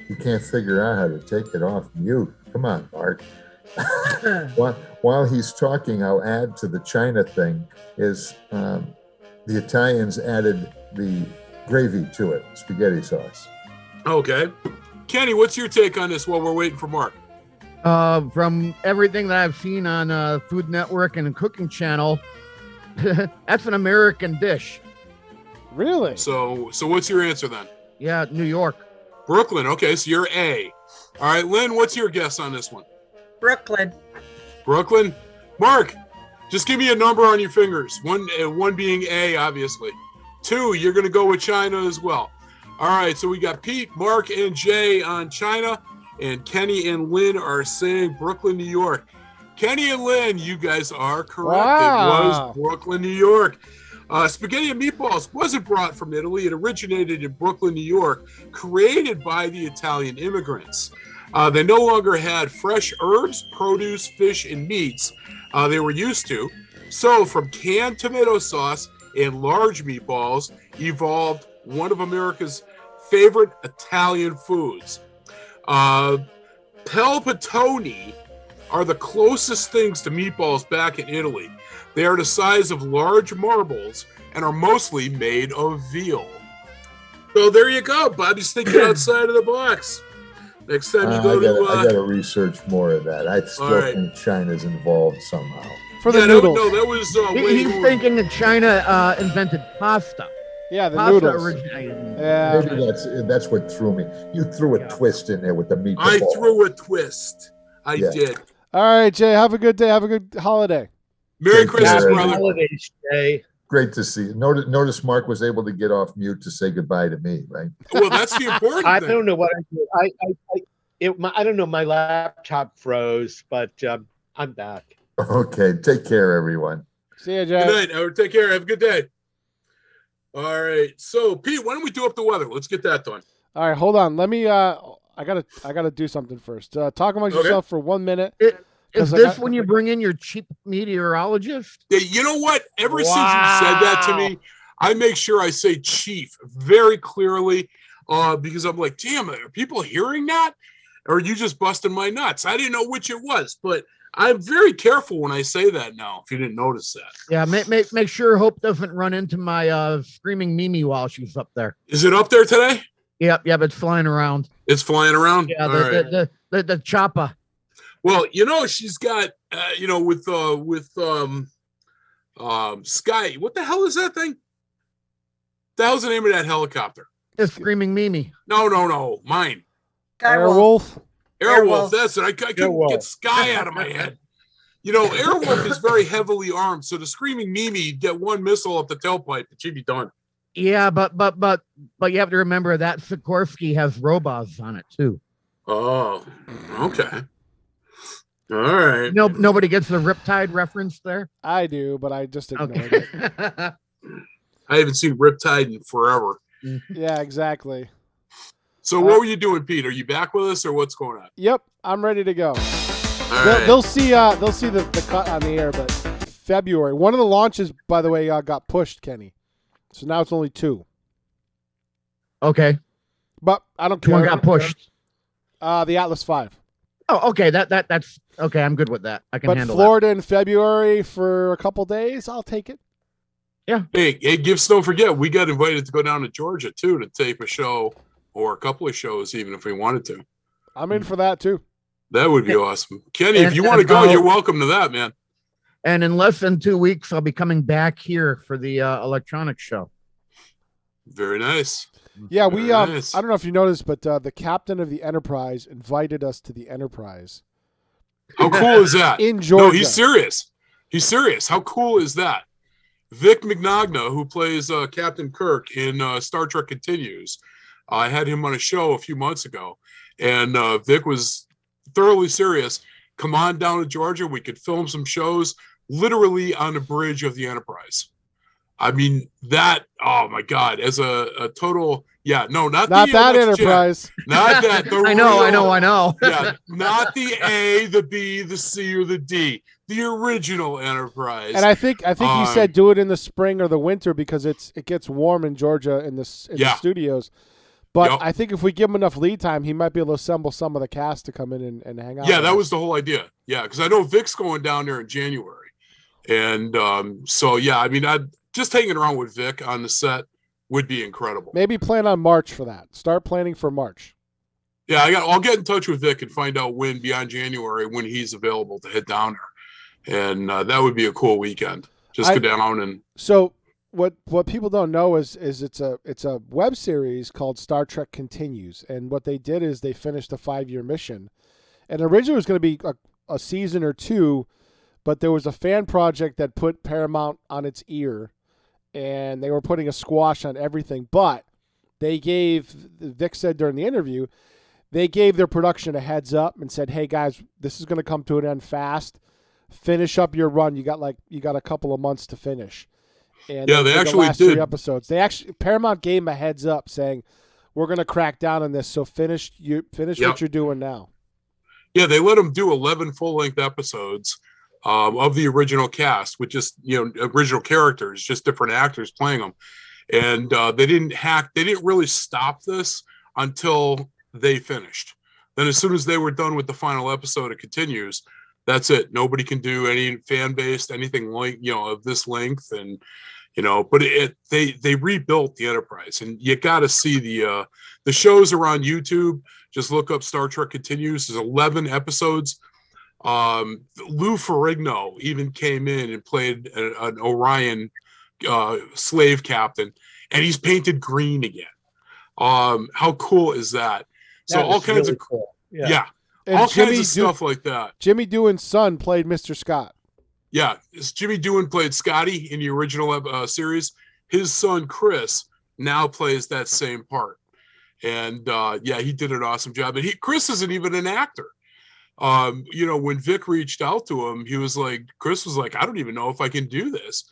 You can't figure out how to take it off mute. Come on, Mark. While he's talking, I'll add to the China thing is the Italians added the gravy to it, spaghetti sauce. Okay. Kenny, what's your take on this while we're waiting for Mark? From everything that I've seen on Food Network and Cooking Channel, that's an American dish. Really? So what's your answer then? Yeah, New York. Brooklyn. Okay, so you're A. All right, Lynn, what's your guess on this one? Brooklyn. Brooklyn? Mark, just give me a number on your fingers. One being A, obviously. 2, you're going to go with China as well. All right, so we got Pete, Mark, and Jay on China, and Kenny and Lynn are saying Brooklyn, New York. Kenny and Lynn, you guys are correct. Wow. It was Brooklyn, New York. Spaghetti and meatballs wasn't brought from Italy. It originated in Brooklyn, New York, created by the Italian immigrants. They no longer had fresh herbs, produce, fish, and meats they were used to. So from canned tomato sauce and large meatballs evolved one of America's favorite Italian foods. Pelpatoni are the closest things to meatballs back in Italy. They are the size of large marbles and are mostly made of veal. So there you go. Bobby's thinking outside of the box. Next time you go I got to research more of that. I still think China's involved somehow. For the noodles. No, that was He's thinking that China invented pasta. Yeah, the pasta noodles. originated. Yeah. Maybe that's what threw me. You threw a twist in there with the meatball. I threw a twist. I did. All right, Jay, have a good day. Have a good holiday. Merry Christmas, Happy brother. holidays, Jay. Great to see you. Notice Mark was able to get off mute to say goodbye to me, right? Well, that's the important I thing. don't know what I did. I don't know. My laptop froze, but I'm back. Okay, take care, everyone. See you, Jay. Good night. Take care. Have a good day. All right. So, Pete, why don't we do up the weather? Let's get that done. All right, hold on. Let me. I gotta do something first. Talk amongst yourself for 1 minute. Is this when you bring in your cheap meteorologist? Yeah, you know what? Ever since you said that to me, I make sure I say chief very clearly because I'm like, damn, are people hearing that? Or are you just busting my nuts? I didn't know which it was, but I'm very careful when I say that now, if you didn't notice that. Yeah, make sure Hope doesn't run into my screaming Mimi while she's up there. Is it up there today? Yep, it's flying around. It's flying around? Yeah, All right. the chopper. Well, she's got, with Sky. What the hell is that thing? The hell's the name of that helicopter? It's Screaming Mimi. No, mine. Airwolf. Airwolf. That's it. I couldn't get Sky out of my head. Airwolf is very heavily armed, so the Screaming Mimi get one missile up the tailpipe and she'd be done. Yeah, but you have to remember that Sikorsky has robots on it too. Oh, okay. All right. Nobody gets the Riptide reference there. I do, but I just ignored it. I haven't seen Riptide in forever. Yeah, exactly. So what were you doing, Pete? Are you back with us or what's going on? Yep, I'm ready to go. All right. They'll see the cut on the air, but February. One of the launches, by the way, got pushed, Kenny. So now it's only 2. Okay. But I don't care. One got pushed. The Atlas 5. Oh, okay. That's okay. I'm good with that. I can But handle Florida in February for a couple days, I'll take it. Yeah. Hey, Gifts, don't forget, we got invited to go down to Georgia, too, to tape a show or a couple of shows, even if we wanted to. I'm in for that, too. That would be awesome. Kenny, if and you want to go, about- you're welcome to that, man. And in less than 2 weeks, I'll be coming back here for the electronics show. Very nice. Yeah, we Very nice. I don't know if you noticed, but the captain of the Enterprise invited us to the Enterprise. How cool is that? In Georgia. No, he's serious. He's serious. How cool is that? Vic Mignogna, who plays Captain Kirk in Star Trek Continues, I had him on a show a few months ago, and Vic was thoroughly serious. Come on down to Georgia. We could film some shows literally on the bridge of the Enterprise. I mean, that, oh my God, as a total, yeah, no, not that next Enterprise. Gen, not that. The I know. Yeah, not the A, the B, the C, or the D. The original Enterprise. And I think he said do it in the spring or the winter because it gets warm in Georgia in the studios. But I think if we give him enough lead time, he might be able to assemble some of the cast to come in and hang out. Yeah, that was the whole idea. Yeah, because I know Vic's going down there in January. And so, yeah, I mean, just hanging around with Vic on the set would be incredible. Maybe plan on March for that. Start planning for March. Yeah, I'll get in touch with Vic and find out when beyond January when he's available to head down there. And that would be a cool weekend. Just go down and. So what people don't know is it's a web series called Star Trek Continues, and what they did is they finished a 5-year mission, and originally it was going to be a season or 2, but there was a fan project that put Paramount on its ear, and they were putting a squash on everything. But they gave, Vic said during the interview, they gave their production a heads up and said, "Hey guys, this is going to come to an end fast. Finish up your run. You got a couple of months to finish." And yeah, they actually last did. 3 episodes. Paramount gave them a heads up saying, "We're going to crack down on this. So finish what you're doing now." Yeah, they let them do 11 full-length episodes of the original cast, with just original characters, just different actors playing them, and they didn't really stop this until they finished. Then, as soon as they were done with the final episode, it continues. That's it. Nobody can do any fan-based anything like of this length, and but they rebuilt the Enterprise, and you got to see the shows are on YouTube. Just look up Star Trek Continues. There's 11 episodes. Lou Ferrigno even came in and played an Orion slave captain, and he's painted green again. How cool is that? So all kinds of cool. Yeah. And All kinds of stuff like that. Jimmy Doohan's son played Mr. Scott. Yeah, Jimmy Doohan played Scotty in the original series. His son Chris now plays that same part, and he did an awesome job. And Chris isn't even an actor. When Vic reached out to him, Chris was like, "I don't even know if I can do this,"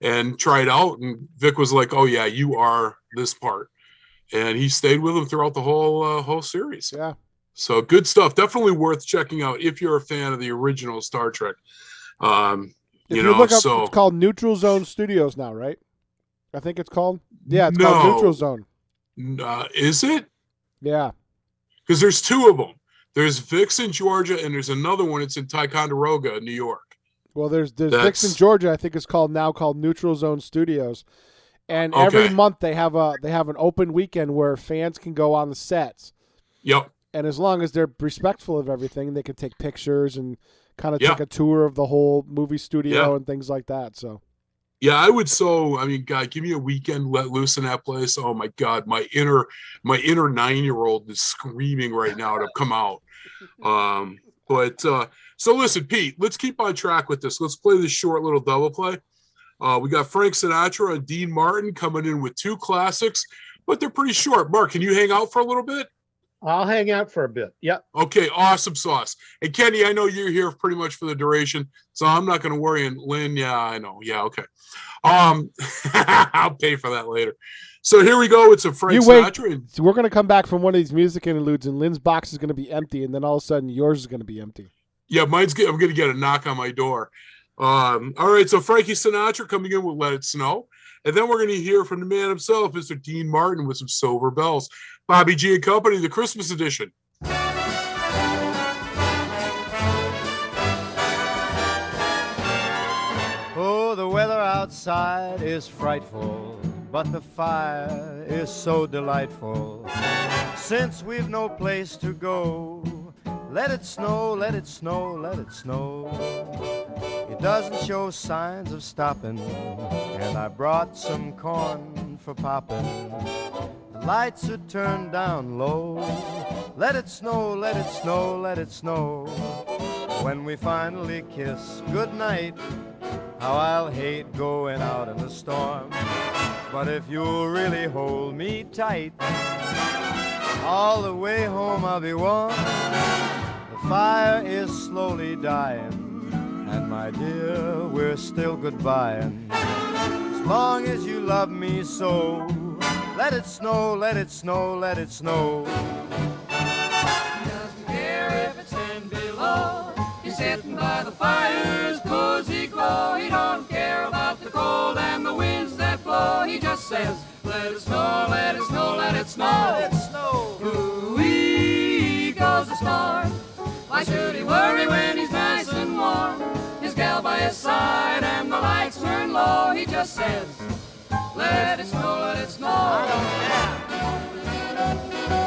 and tried out. And Vic was like, "Oh yeah, you are this part," and he stayed with him throughout the whole series. Yeah. So good stuff. Definitely worth checking out if you're a fan of the original Star Trek. If you look up, it's called Neutral Zone Studios now, right? I think it's called. Yeah, it's called Neutral Zone. Is it? Yeah. Because there's 2 of them. There's Vic's in Georgia, and there's another one. It's in Ticonderoga, New York. Well, there's Vic's in Georgia. I think it's called Neutral Zone Studios, and every month they have an open weekend where fans can go on the sets. Yep. And as long as they're respectful of everything, they can take pictures and kind of take a tour of the whole movie studio and things like that. So, yeah, I would. God, give me a weekend let loose in that place. Oh my God, my inner 9-year-old is screaming right now to come out. So listen, Pete, let's keep on track with this. Let's play this short little double play. We got Frank Sinatra and Dean Martin coming in with 2 classics, but they're pretty short. Mark, can you hang out for a little bit? I'll hang out for a bit. Yep. Okay, awesome sauce. And Kenny, I know you're here pretty much for the duration, so I'm not going to worry. And Lynn, yeah, I know. Yeah, okay. I'll pay for that later. So here we go. It's a Frank Sinatra. So we're going to come back from one of these music interludes, and Lynn's box is going to be empty, and then all of a sudden yours is going to be empty. Yeah, I'm going to get a knock on my door. All right, so Frankie Sinatra coming in with Let It Snow. And then we're going to hear from the man himself, Mr. Dean Martin, with some Silver Bells. Bobby G and Company, the Christmas edition. Oh, the weather outside is frightful, but the fire is so delightful. Since we've no place to go, let it snow, let it snow, let it snow. It doesn't show signs of stopping, and I brought some corn for popping. The lights are turned down low. Let it snow, let it snow, let it snow. When we finally kiss goodnight, how I'll hate going out in the storm. But if you'll really hold me tight, all the way home I'll be warm. The fire is slowly dying, and my dear, we're still goodbying. As long as you love me so, let it snow, let it snow, let it snow. He doesn't care if it's 10 below. He's sitting by the fire's cozy glow. He don't care about the cold and the winds that blow. He just says, let it snow, let it snow, let it snow. Let it snow. Ooh-wee goes the storm. Why should he worry when he's nice and warm? His gal by his side and the lights turn low. He just says, let it snow, let it snow. I don't care.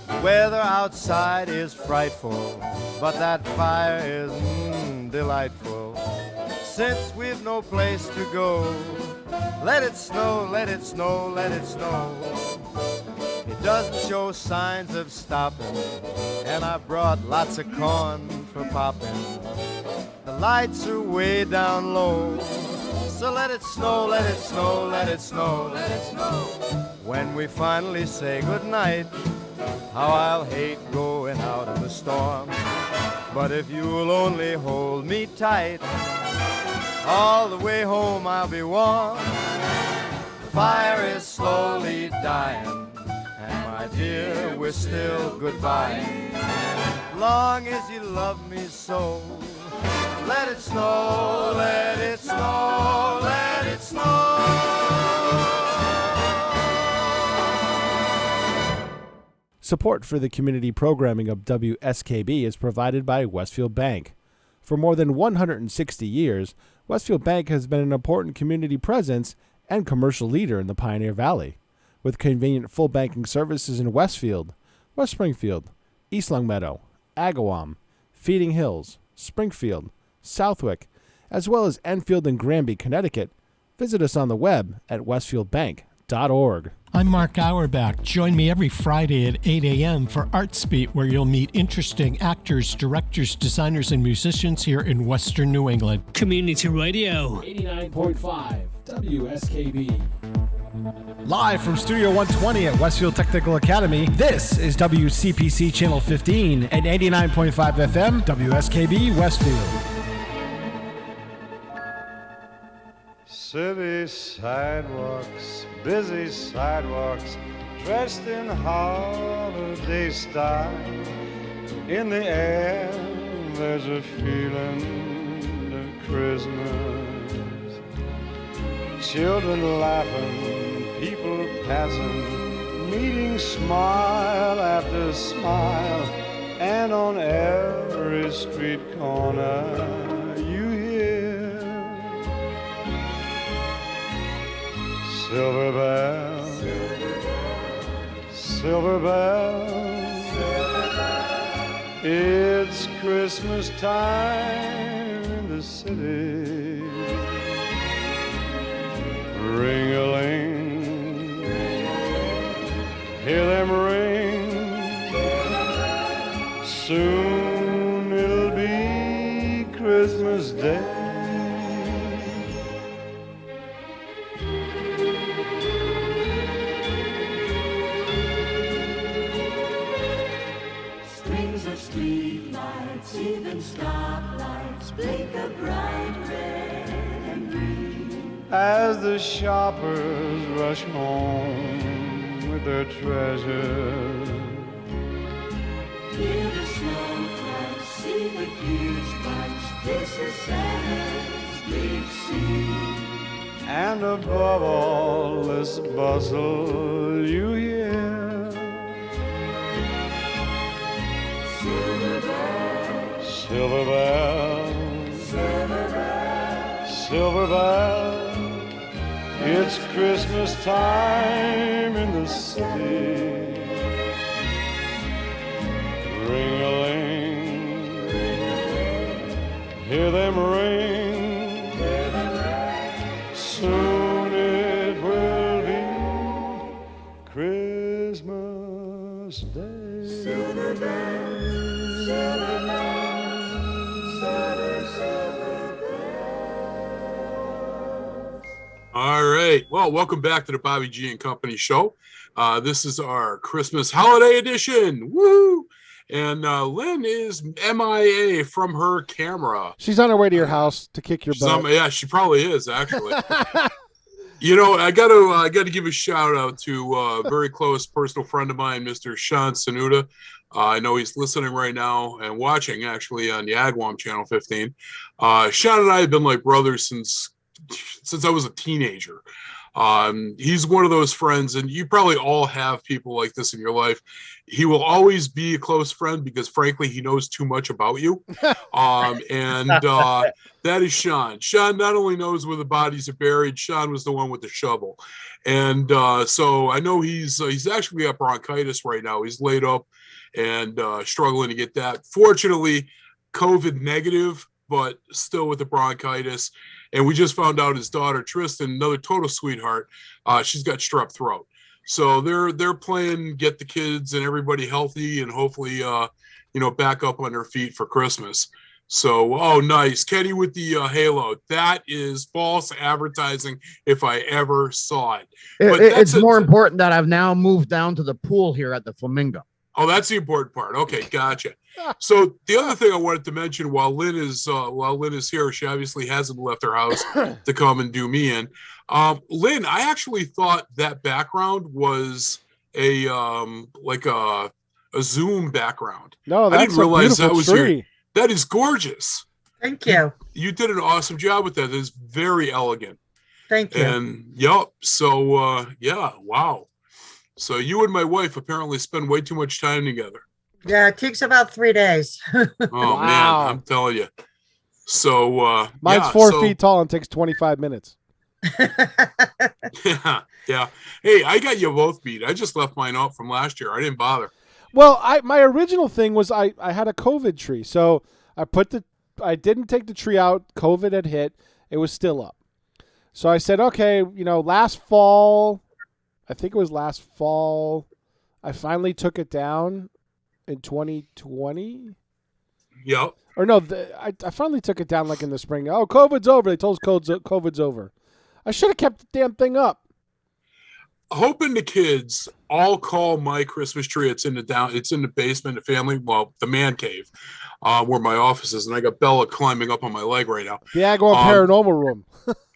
The weather outside is frightful, but that fire is delightful. Since we've no place to go, let it snow, let it snow, let it snow. It doesn't show signs of stopping, and I brought lots of corn for popping. The lights are way down low, so let it snow, let it snow, let it snow, let it snow. When we finally say goodnight, how I'll hate going out in the storm. But if you'll only hold me tight, all the way home I'll be warm. The fire is slowly dying, and my dear, we're still goodbye. Long as you love me so, let it snow, let it snow, let it snow. Support for the community programming of WSKB is provided by Westfield Bank. For more than 160 years, Westfield Bank has been an important community presence and commercial leader in the Pioneer Valley. With convenient full banking services in Westfield, West Springfield, East Longmeadow, Agawam, Feeding Hills, Springfield, Southwick, as well as Enfield and Granby, Connecticut, visit us on the web at westfieldbank.org. I'm Mark Auerbach. Join me every Friday at 8 a.m. for Artsbeat, where you'll meet interesting actors, directors, designers, and musicians here in Western New England. Community Radio. 89.5 WSKB. Live from Studio 120 at Westfield Technical Academy, this is WCPC Channel 15 and 89.5 FM WSKB Westfield. City sidewalks, busy sidewalks, dressed in holiday style. In the air, there's a feeling of Christmas. Children laughing, people passing, meeting smile after smile, and on every street corner you hear silver bells, silver bells, it's Christmas time in the city. Ring-a-ling, hear them ring. Soon it'll be Christmas Day. Strings of street lights, even stoplights, blink a bright red and green. As the shoppers rush home with their treasures, Hear the snow crash, see the gears march. This is Santa's big scene. And above all this bustle you hear silver bells, silver bells, silver bells, silver bells. It's Christmas time in the city. Ring-a-ling, hear them ring, soon it will be Christmas Day. Silver bells, silver bells, silver bells. All right. Well, welcome back to the Bobby G and Company show. This is our Christmas holiday edition. Woo! And Lynn is MIA from her camera. She's on her way to your house to kick your butt. Yeah, she probably is, actually. You know, I gotta give a shout out to a very close personal friend of mine, Mr. Sean Sanuda. I know he's listening right now and watching, actually, on the Agawam Channel 15. Sean and I have been like brothers since I was a teenager. He's one of those friends, and you probably all have people like this in your life. He will always be a close friend because, frankly, he knows too much about you. That is Sean. Sean not only knows where the bodies are buried, Sean was the one with the shovel. And so I know he's actually got bronchitis right now. He's laid up and struggling to get that. Fortunately, COVID negative, but still with the bronchitis. And we just found out his daughter, Tristan, another total sweetheart, she's got strep throat. So they're playing get the kids and everybody healthy and hopefully, back up on their feet for Christmas. So, oh, nice. Kenny with the halo. That is false advertising if I ever saw it. But it's more important that I've now moved down to the pool here at the Flamingo. Oh, that's the important part. Okay, gotcha. So the other thing I wanted to mention while Lynn is here, she obviously hasn't left her house to come and do me in. Lynn, I actually thought that background was a Zoom background. No, that's I didn't realize that was tree. That is gorgeous. Thank you. You did an awesome job with that. It's very elegant. Thank you. And yep. So yeah, wow. So you and my wife apparently spend way too much time together. Yeah, it takes about 3 days. Oh man, I'm telling you. So mine's 4 feet tall and takes 25 minutes. Yeah. Hey, I got you both beat. I just left mine up from last year. I didn't bother. Well, my original thing was I had a COVID tree, so I didn't take the tree out. COVID had hit; it was still up. So I said, okay, last fall, I think it was last fall, I finally took it down in 2020. Yep. Or no, I finally took it down like in the spring. Oh, COVID's over. They told us COVID's over. I should have kept the damn thing up. Hoping the kids all call my Christmas tree. It's in the basement, the family, the man cave, where my office is, and I got Bella climbing up on my leg right now. The Agawam paranormal room.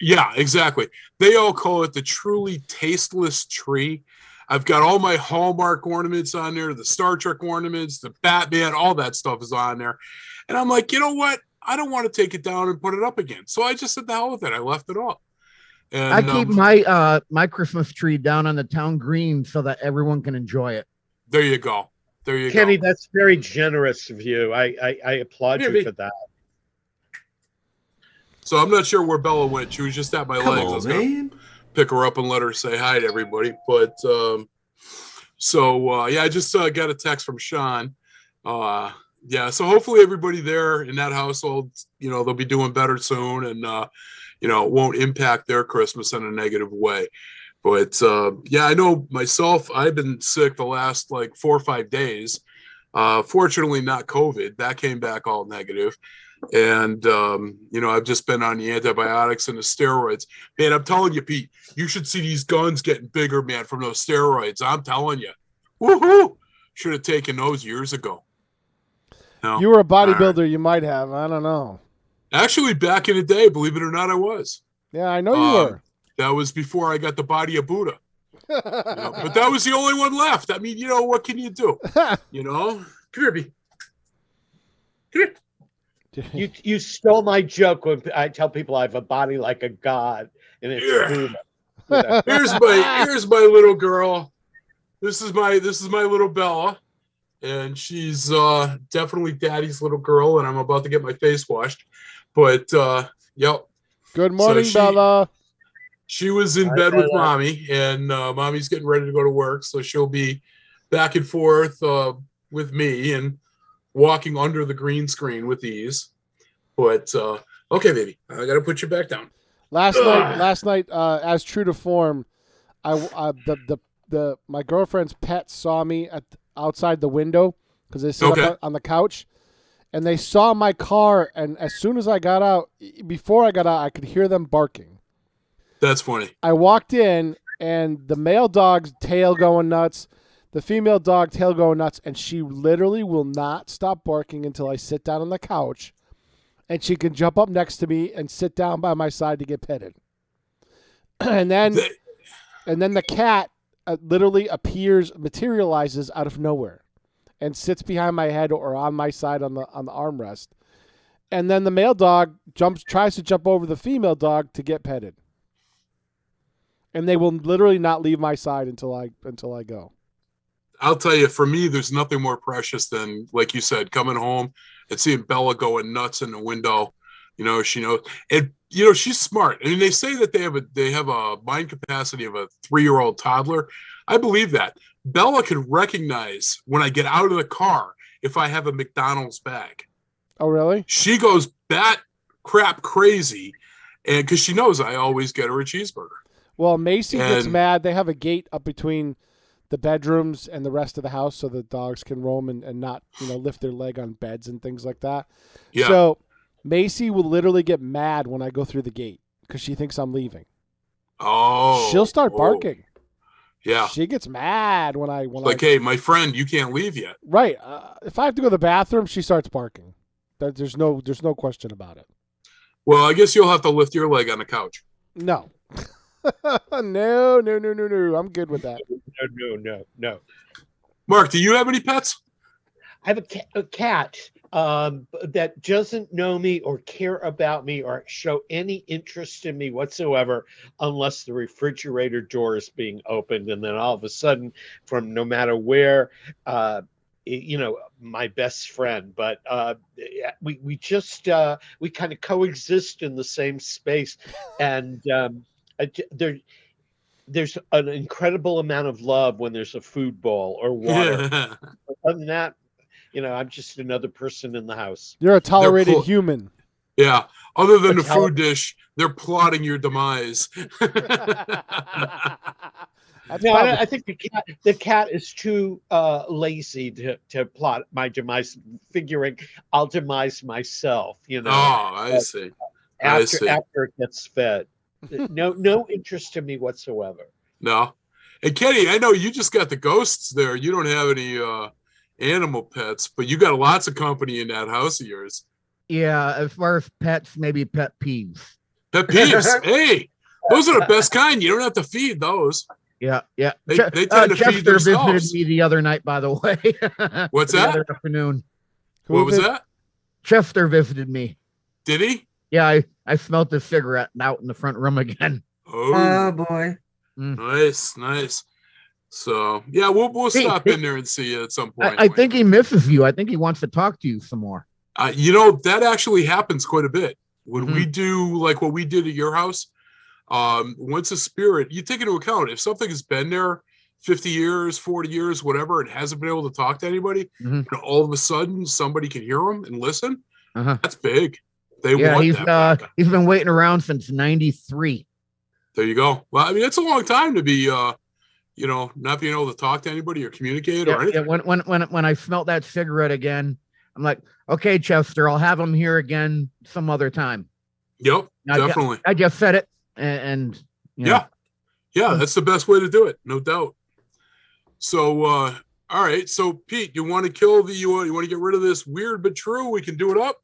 Yeah, exactly. They all call it the truly tasteless tree. I've got all my Hallmark ornaments on there, the Star Trek ornaments, the Batman, all that stuff is on there. And I'm like, you know what? I don't want to take it down and put it up again. So I just said the hell with it. I left it up. And, I keep my Christmas tree down on the town green so that everyone can enjoy it. There you go. Kenny, that's very generous of you. I applaud you for that. So I'm not sure where Bella went. She was just at my legs. I was going to pick her up and let her say hi to everybody. But I just got a text from Sean. Yeah, so hopefully everybody there in that household, they'll be doing better soon and, it won't impact their Christmas in a negative way. But I know myself, I've been sick the last 4 or 5 days. Fortunately, not COVID. That came back all negative. And, I've just been on the antibiotics and the steroids. Man, I'm telling you, Pete, you should see these guns getting bigger, man, from those steroids. I'm telling you. Woohoo! Should have taken those years ago. No. You were a bodybuilder, you might have. I don't know. Actually, back in the day, believe it or not, I was. Yeah, I know you were. That was before I got the body of Buddha. But that was the only one left. I mean, what can you do? Come here, B. Come here. You stole my joke when I tell people I have a body like a god, and it's Buddha. Here's my little girl. This is my little Bella, and she's definitely Daddy's little girl. And I'm about to get my face washed, but yep. Good morning, Bella. She was in bed with Mommy, and Mommy's getting ready to go to work, so she'll be back and forth with me and walking under the green screen with ease. But okay, baby, I got to put you back down. Last night, as true to form, my girlfriend's pet saw me outside the window because they sit up on the couch, and they saw my car. And as soon as I got out, before I got out, I could hear them barking. That's funny. I walked in, and the male dog's tail going nuts, the female dog tail going nuts, and she literally will not stop barking until I sit down on the couch, and she can jump up next to me and sit down by my side to get petted. And then the cat literally materializes out of nowhere and sits behind my head or on my side on the armrest. And then the male dog tries to jump over the female dog to get petted. And they will literally not leave my side until I go. I'll tell you, for me, there's nothing more precious than, like you said, coming home and seeing Bella going nuts in the window. You know, she knows, and you know she's smart. I mean, they say that they have a mind capacity of a 3-year-old toddler. I believe that. Bella can recognize when I get out of the car if I have a McDonald's bag. Oh, really? She goes bat crap crazy, and because she knows I always get her a cheeseburger. Well, Macy gets mad. They have a gate up between the bedrooms and the rest of the house so the dogs can roam and not, lift their leg on beds and things like that. Yeah. So Macy will literally get mad when I go through the gate because she thinks I'm leaving. Oh. She'll start barking. Yeah. She gets mad when I hey, my friend, you can't leave yet. Right. If I have to go to the bathroom, she starts barking. There's no question about it. Well, I guess you'll have to lift your leg on the couch. No. No. I'm good with that. No. Mark, do you have any pets? I have a cat that doesn't know me or care about me or show any interest in me whatsoever unless the refrigerator door is being opened. And then all of a sudden, from no matter where, my best friend. But we kind of coexist in the same space. And there's an incredible amount of love when there's a food bowl or water. Other than that, I'm just another person in the house. You're a tolerated human. Yeah. Other than the food dish, they're plotting your demise. I think the cat is too lazy to plot my demise, figuring I'll demise myself. Oh, I see. After it gets fed. No interest in me whatsoever. No. And Kenny, I know you just got the ghosts there. You don't have any animal pets, but you got lots of company in that house of yours. Yeah, as far as pets, maybe pet peeves. Pet peeves. Hey, those are the best kind. You don't have to feed those. Yeah. They tend to feed themselves. Visited me the other night, by the way. What's that? The other afternoon. What was that? Chester visited me. Did he? Yeah, I smelled the cigarette out in the front room again. Oh boy. Nice. So yeah, we'll stop in there and see you at some point. I think he misses you. I think he wants to talk to you some more. That actually happens quite a bit when we do like what we did at your house. Once a spirit, you take into account if something has been there 50 years, 40 years, whatever, and hasn't been able to talk to anybody, and all of a sudden somebody can hear them and listen. That's big. He's been waiting around since 93. There you go. Well, I mean, it's a long time to be, not being able to talk to anybody or communicate or anything. Yeah, when I smelt that cigarette again, I'm like, okay, Chester, I'll have him here again some other time. Yep, definitely. I just said it, and yeah, that's the best way to do it, no doubt. So, all right. So, Pete, you want to kill you want to get rid of this weird but true? We can do it up.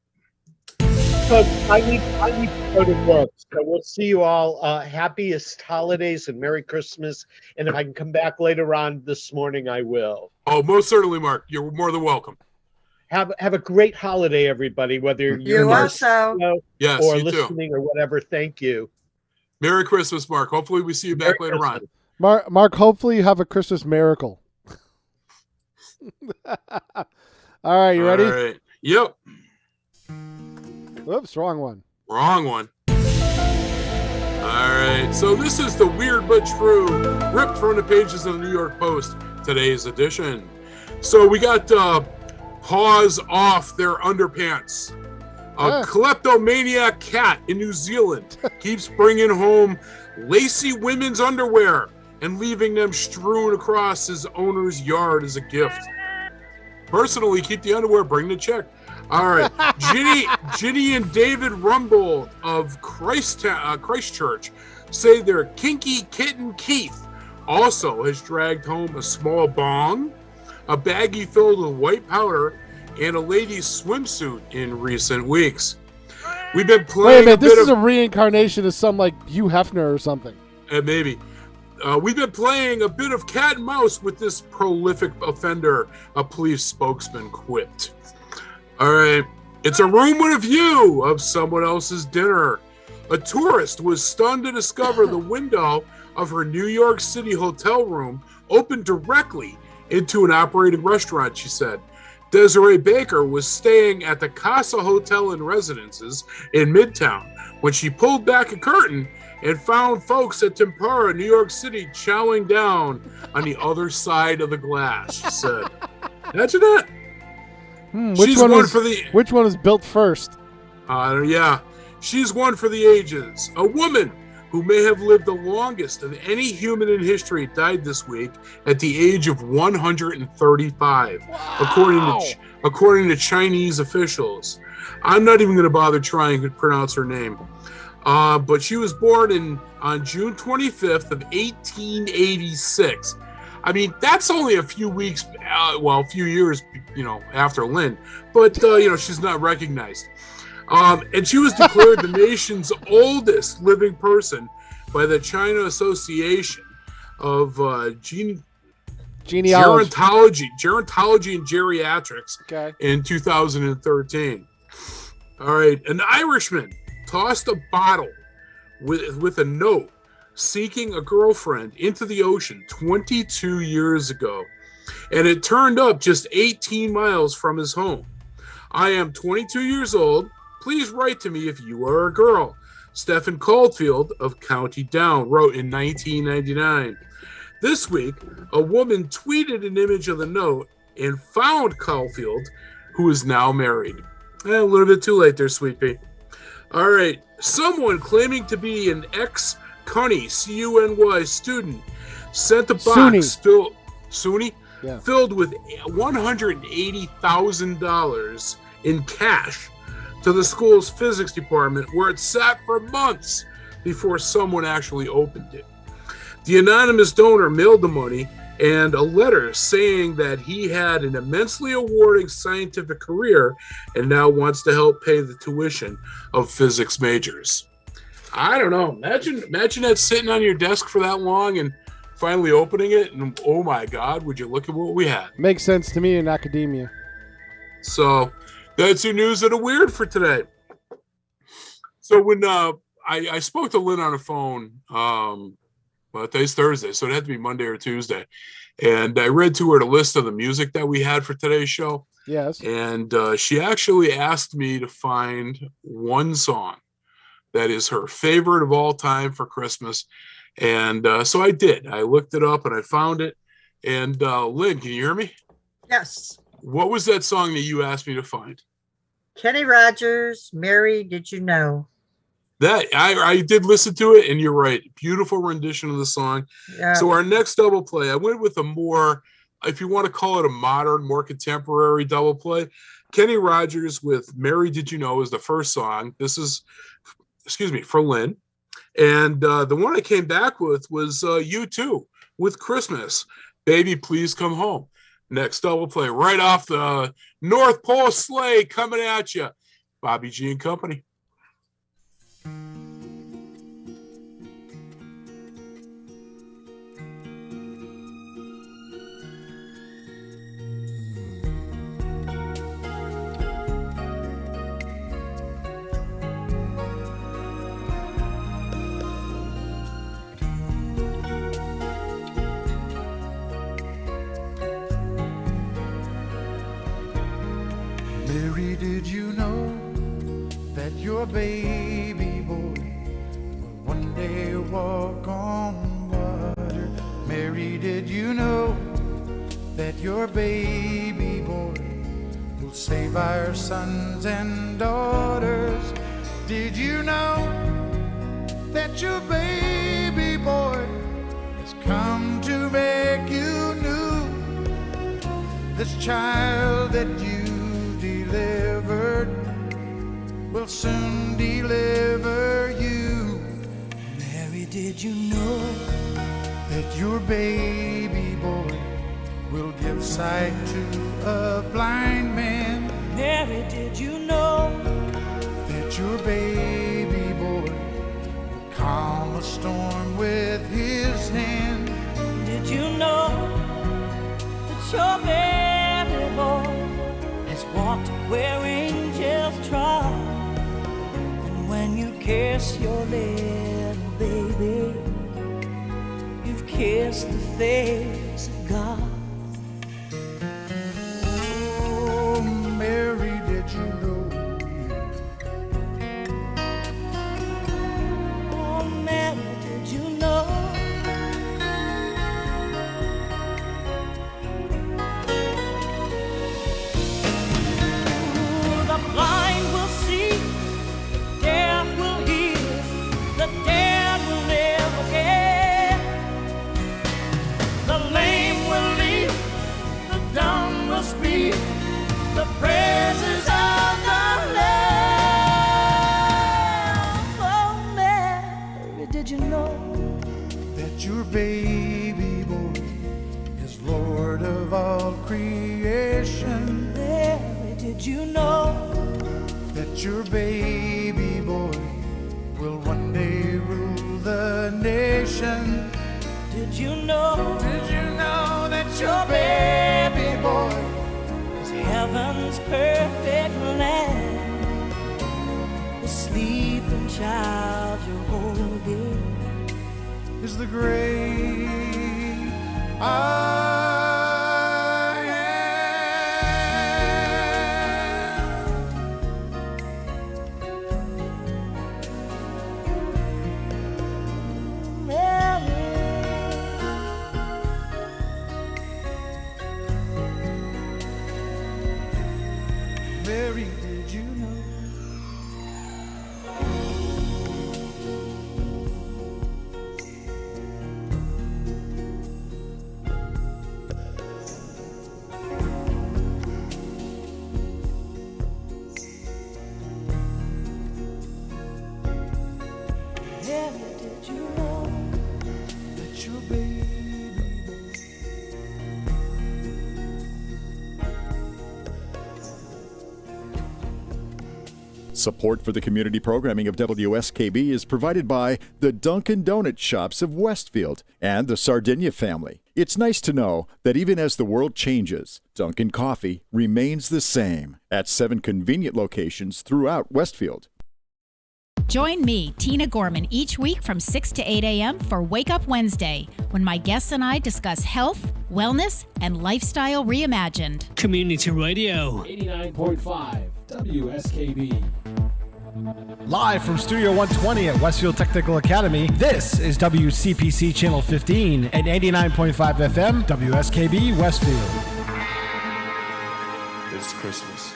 So I need to go to work. So we'll see you all. Happiest holidays and Merry Christmas. And if I can come back later on this morning, I will. Oh, most certainly, Mark. You're more than welcome. Have a great holiday, everybody, whether you're You on also. the show Yes, or you too. listening or whatever. Thank you. Merry Christmas, Mark. Hopefully we see you back later on. Mark, hopefully you have a Christmas miracle. All right, you ready? All right. Yep. Whoops, wrong one. Wrong one. All right. So this is the Weird But True, ripped from the pages of the New York Post, today's edition. So we got paws off their underpants. A kleptomaniac cat in New Zealand keeps bringing home lacy women's underwear and leaving them strewn across his owner's yard as a gift. Personally, keep the underwear, bring the check. All right. Ginny and David Rumbold of Christchurch say their kinky kitten Keith also has dragged home a small bong, a baggie filled with white powder, and a lady's swimsuit in recent weeks. We've been playing. Wait a minute, this is a reincarnation of some like Hugh Hefner or something. Maybe. We've been playing a bit of cat and mouse with this prolific offender, a police spokesman quipped. All right. It's a room with a view of someone else's dinner. A tourist was stunned to discover the window of her New York City hotel room opened directly into an operating restaurant, she said. Desiree Baker was staying at the Casa Hotel and Residences in Midtown when she pulled back a curtain and found folks at Tempura, New York City, chowing down on the other side of the glass, she said. Imagine that. Which one was built first? Yeah. She's one for the ages. A woman who may have lived the longest of any human in history died this week at the age of 135, according to Chinese officials. I'm not even going to bother trying to pronounce her name. But she was born on June 25th of 1886. I mean, that's only a few weeks, a few years, after Lynn. But, she's not recognized. And she was declared the nation's oldest living person by the China Association of Gerontology and Geriatrics in 2013. All right. An Irishman tossed a bottle with a note seeking a girlfriend into the ocean 22 years ago. And it turned up just 18 miles from his home. I am 22 years old. Please write to me if you are a girl. Stephen Caulfield of County Down wrote in 1999. This week, a woman tweeted an image of the note and found Caulfield, who is now married. A little bit too late there, sweet pea. All right. Someone claiming to be an ex-Cunny, C-U-N-Y student sent a box filled with $180,000 in cash to the school's physics department, where it sat for months before someone actually opened it. The anonymous donor mailed the money and a letter saying that he had an immensely rewarding scientific career and now wants to help pay the tuition of physics majors. I don't know. Imagine that sitting on your desk for that long and finally opening it, and oh my God, would you look at what we had? Makes sense to me in academia. So that's your news of the weird for today. So when I spoke to Lynn on the phone, today's Thursday, so it had to be Monday or Tuesday, and I read to her the list of the music that we had for today's show. Yes. And she actually asked me to find one song that is her favorite of all time for Christmas. And so I did. I looked it up and I found it. And Lynn, can you hear me? Yes. What was that song that you asked me to find? Kenny Rogers, Mary, Did You Know? That I did listen to it, and you're right. Beautiful rendition of the song. Yeah. So our next double play, I went with a more, if you want to call it a modern, more contemporary double play. Kenny Rogers with Mary, Did You Know is the first song. This is, for Lynn. And the one I came back with was U2 with Christmas. Baby, Please Come Home. Next double play right off the North Pole sleigh coming at you. Bobby G and Company. did you know that your baby boy will one day walk on water? Mary, did you know that your baby boy will save our sons and daughters? Did you know that your baby boy has come to make you new? This child that you delivered will soon deliver you. Mary, did you know that your baby boy will give sight to a blind man? Mary, did you know that your baby boy will calm a storm with his hand? Did you know that your baby boy has walked where angels trod? And when you kiss your little baby, you've kissed the face of God. Oh, Mary, did you know? Oh, Mary, did you know? The blind will see, the deaf will hear, the dead will live again. The lame will leap, the dumb will speak, the praises of the Lamb. Oh, Mary, did you know that your baby boy is Lord of all creation? Mary, did you know that your baby boy will one day rule the nation? Did you know? Did you know that your baby boy is heaven's perfect land? The sleeping child you're holding is the great I Mary, did you know? Mary, did you know that your baby Support for the community programming of WSKB is provided by the Dunkin' Donut Shops of Westfield and the Sardinia family. It's nice to know that even as the world changes, Dunkin' Coffee remains the same at 7 convenient locations throughout Westfield. Join me, Tina Gorman, each week from 6 to 8 a.m. for Wake Up Wednesday, when my guests and I discuss health, wellness, and lifestyle reimagined. Community Radio. 89.5 WSKB. Live from Studio 120 at Westfield Technical Academy, this is WCPC Channel 15 and 89.5 FM WSKB Westfield. It's Christmas.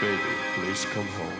Baby, please come home.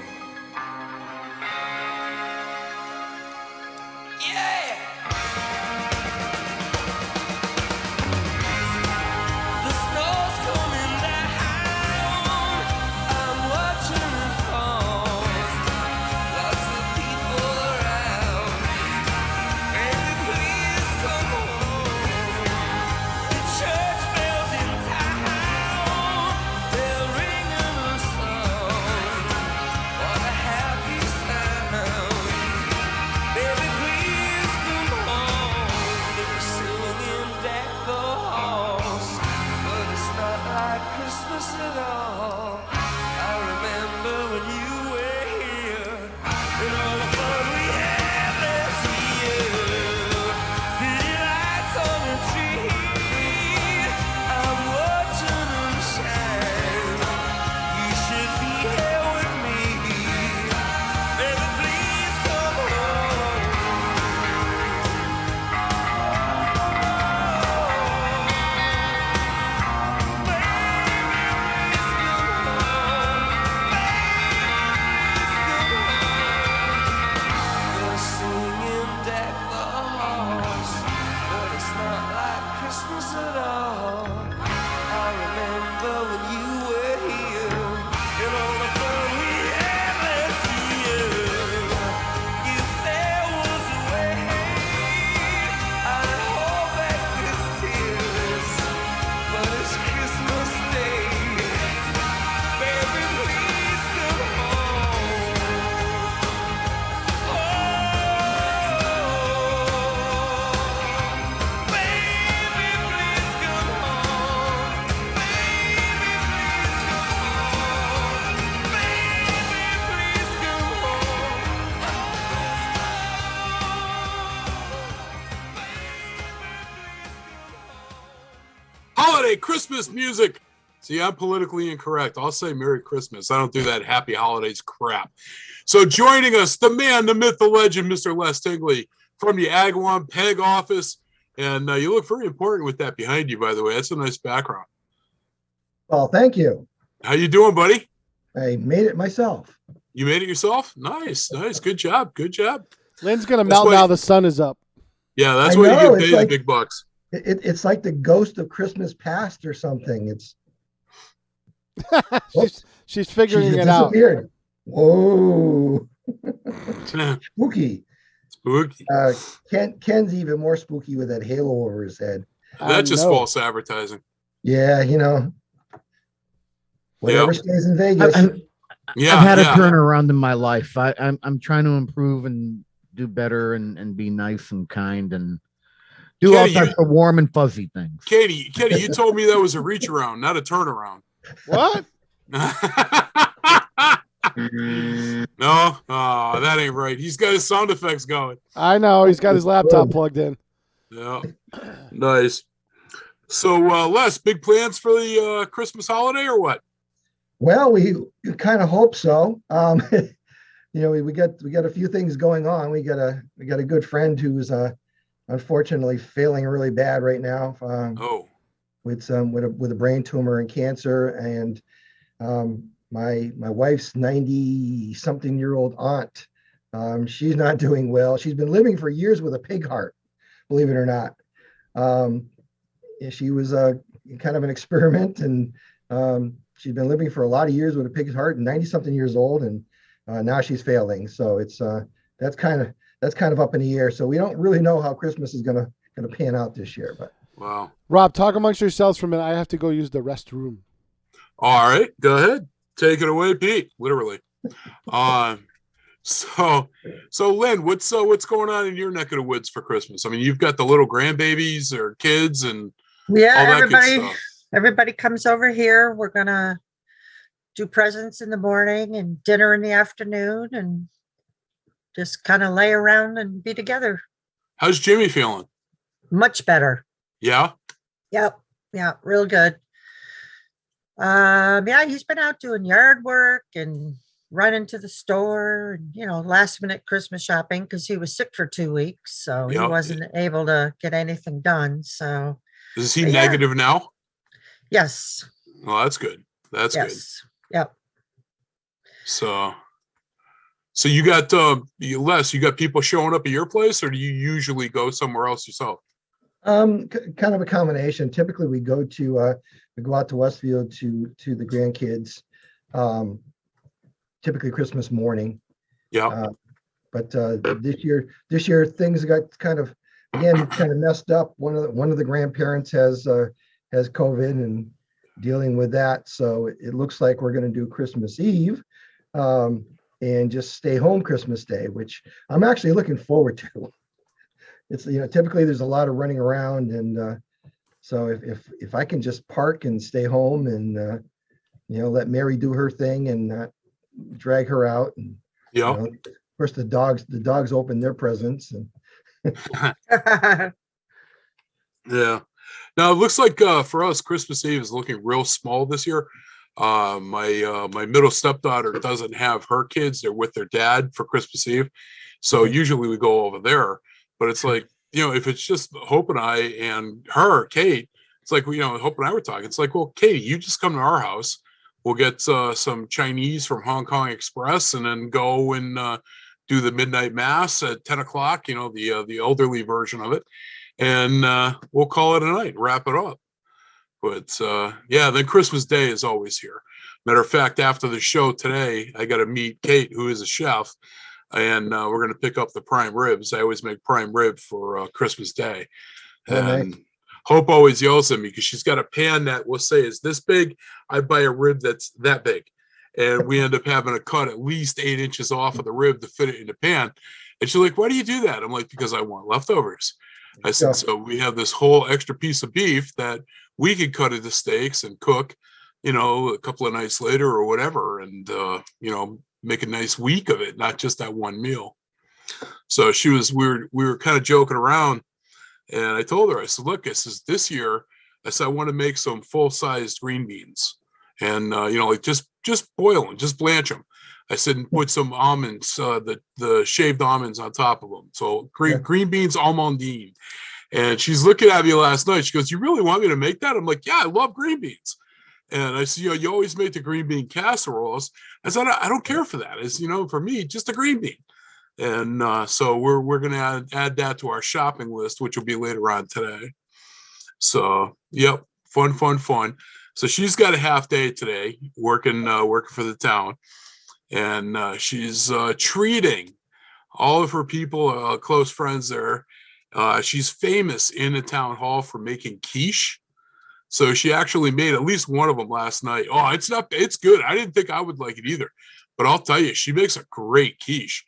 Hey, Christmas music. See, I'm politically incorrect. I'll say Merry Christmas. I don't do that Happy Holidays crap. So joining us, the man, the myth, the legend, Mr. Les Tingley from the Agawam Peg office. And you look very important with that behind you, by the way. That's a nice background. Well, thank you. How you doing, buddy? I made it myself. You made it yourself? Nice. Good job. Lynn's going to melt now the sun is up. Yeah, that's why you get paid the big bucks. It's like the ghost of Christmas past or something. It's she's figuring it out. Whoa. Spooky. Ken's even more spooky with that halo over his head. That's just false advertising. Yeah, whatever stays in Vegas. I've had a turnaround in my life. I'm trying to improve and do better and be nice and kind and do Katie, all types of warm and fuzzy things. Katie, you told me that was a reach around, not a turnaround. What? No, that ain't right. He's got his sound effects going. I know. He's got his laptop plugged in. Yeah. Nice. So, Les, big plans for the Christmas holiday or what? Well, we kind of hope so. We got a few things going on. We got a good friend who's unfortunately failing really bad right now. With a brain tumor and cancer, and my wife's 90-something-year-old aunt. She's not doing well. She's been living for years with a pig heart, believe it or not. She was kind of an experiment, and she's been living for a lot of years with a pig's heart, and 90-something years old, and now she's failing. So it's that's kind of up in the air. So we don't really know how Christmas is gonna pan out this year. But wow, Rob, talk amongst yourselves for a minute. I have to go use the restroom. All right, go ahead. Take it away, Pete. Literally. So Lynn, what's going on in your neck of the woods for Christmas? I mean, you've got the little grandbabies or kids and all that good stuff. Everybody comes over here. We're gonna do presents in the morning and dinner in the afternoon, and just kind of lay around and be together. How's Jimmy feeling? Much better. Yeah. Yep. Yeah. Real good. He's been out doing yard work and running to the store and, last minute Christmas shopping because he was sick for 2 weeks. So he wasn't able to get anything done. So is he negative now? Yes. Well, that's good. That's good. Yep. So you got Les, you got people showing up at your place, or do you usually go somewhere else yourself? Kind of a combination. Typically we go out to Westfield to the grandkids, typically Christmas morning. Yeah. But this year things got kind of messed up. One of the grandparents has COVID and dealing with that. So it looks like we're going to do Christmas Eve and just stay home Christmas Day, which I'm actually looking forward to. It's, typically there's a lot of running around, and so if I can just park and stay home and let Mary do her thing and not drag her out, and of course the dogs open their presents and yeah. Now it looks like for us Christmas Eve is looking real small this year. My middle stepdaughter doesn't have her kids; they're with their dad for Christmas Eve, so usually we go over there. But it's like, if it's just Hope and I and her, Kate, it's like, Hope and I were talking. It's like, well, Katie, you just come to our house. We'll get some Chinese from Hong Kong Express and then go and do the midnight mass at 10 o'clock, the elderly version of it. And we'll call it a night, wrap it up. But then Christmas Day is always here. Matter of fact, after the show today, I got to meet Kate, who is a chef. And we're going to pick up the prime ribs. I always make prime rib for Christmas Day. And nice. Hope always yells at me because she's got a pan that we'll say is this big. I buy a rib that's that big. And we end up having to cut at least 8 inches off of the rib to fit it in the pan. And she's like, why do you do that? I'm like, because I want leftovers. I said, so we have this whole extra piece of beef that we could cut into steaks and cook, a couple of nights later or whatever. And, make a nice week of it, not just that one meal. So we were kind of joking around, and I told her, I said, look, this year I said, I want to make some full-sized green beans, and like just boil them, just blanch them. I said, and put some almonds, the shaved almonds on top of them. So green beans almondine. And she's looking at me last night. She goes, "You really want me to make that?" I'm like, "Yeah, I love green beans." And I said, "You always make the green bean casseroles." I said, "I don't care for that. It's, for me, just a green bean." And so we're going to add that to our shopping list, which will be later on today. So, yep, fun. So she's got a half day today, working for the town, and she's treating all of her people, close friends there. She's famous in the town hall for making quiche. So she actually made at least one of them last night. Oh, it's good. I didn't think I would like it either, but I'll tell you, she makes a great quiche.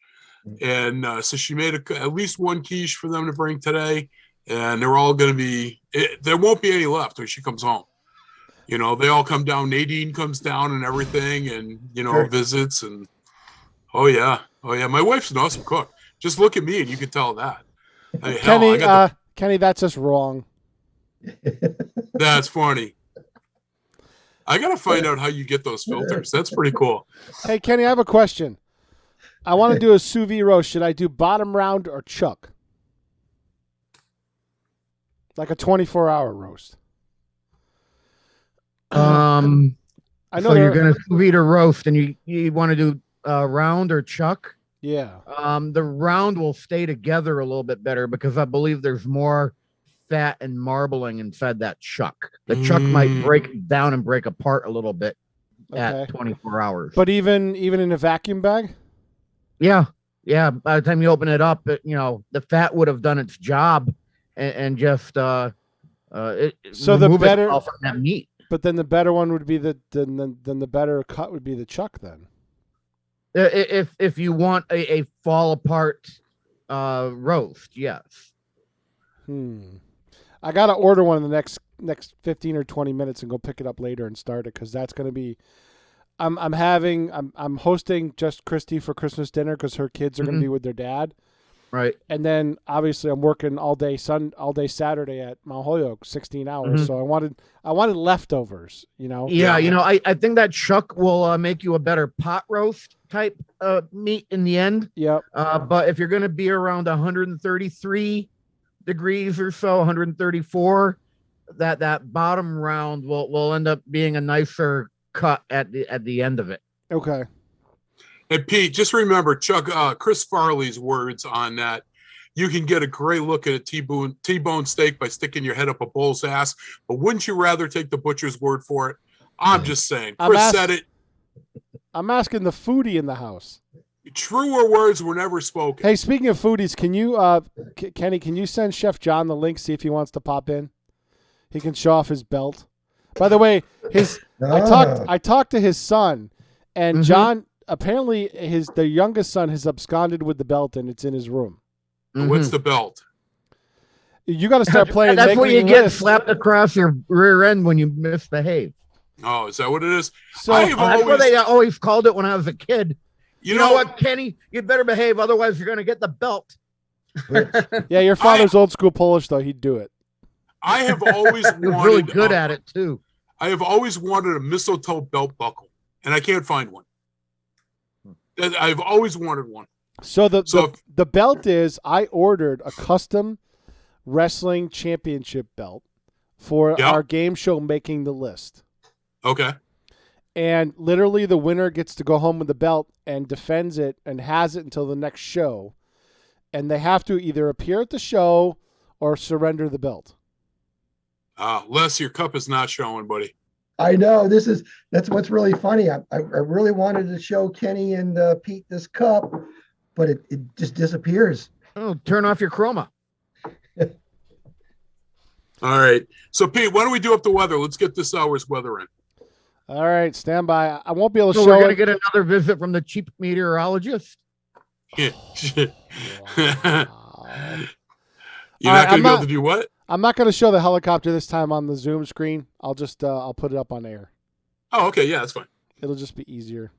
And so she made at least one quiche for them to bring today. And they're all going to be, there won't be any left when she comes home. They all come down. Nadine comes down and everything, and, Sure. visits. And oh yeah. My wife's an awesome cook. Just look at me and you can tell that. I mean, hell, Kenny, that's just wrong. That's funny. I got to find out how you get those filters. That's pretty cool. Hey, Kenny, I have a question. I want to do a sous vide roast. Should I do bottom round or chuck? Like a 24-hour roast. I know. So you're gonna sous vide a roast, and you want to do round or chuck? Yeah. The round will stay together a little bit better because I believe there's more fat and marbling inside that chuck. The chuck might break down and break apart a little bit at 24 hours. But even in a vacuum bag? Yeah. By the time you open it up, the fat would have done its job and just so remove itself from that meat. But then the better one would be then the better cut would be the chuck then. If you want a fall apart roast, yes. I gotta order one in the next 15 or 20 minutes and go pick it up later and start it, because that's gonna be. I'm hosting just Christy for Christmas dinner because her kids are gonna be with their dad. Right. And then obviously I'm working all day Saturday at Mount Holyoke, 16 hours. So I wanted leftovers, Yeah, I think that chuck will make you a better pot roast type meat in the end. Yep. But if you're going to be around 133 degrees or so, 134, that bottom round will end up being a nicer cut at the end of it. Okay. And Pete, just remember Chris Farley's words on that. You can get a great look at a T-bone steak by sticking your head up a bull's ass, but wouldn't you rather take the butcher's word for it? I'm just saying. Chris said it. I'm asking the foodie in the house. Truer words were never spoken. Hey, speaking of foodies, can you, Kenny, can you send Chef John the link, see if he wants to pop in? He can show off his belt. By the way, I talked to his son, and John. Apparently, the youngest son has absconded with the belt, and it's in his room. What's the belt? You got to start playing. That's what you get slapped across your rear end when you misbehave. Oh, is that what it is? So that's what they always called it when I was a kid. You know what, Kenny? You better behave, otherwise you're going to get the belt. Yeah, your father's old school Polish, though. He'd do it. I have always wanted. He was really good at it too. I have always wanted a mistletoe belt buckle, and I can't find one. I've always wanted one. So the belt is, I ordered a custom wrestling championship belt for our game show Making the List. Okay. And literally the winner gets to go home with the belt and defends it and has it until the next show. And they have to either appear at the show or surrender the belt. Les, your cup is not showing, buddy. I know that's what's really funny. I really wanted to show Kenny and Pete this cup, but it just disappears. Oh, turn off your chroma. All right. So Pete, why don't we do up the weather? Let's get this hour's weather in. All right, stand by. I won't be able to show. We're going to get another visit from the chief meteorologist. Yeah. You're not going to be able to do what? I'm not going to show the helicopter this time on the Zoom screen. I'll just I'll put it up on air. Oh, okay. Yeah, that's fine. It'll just be easier.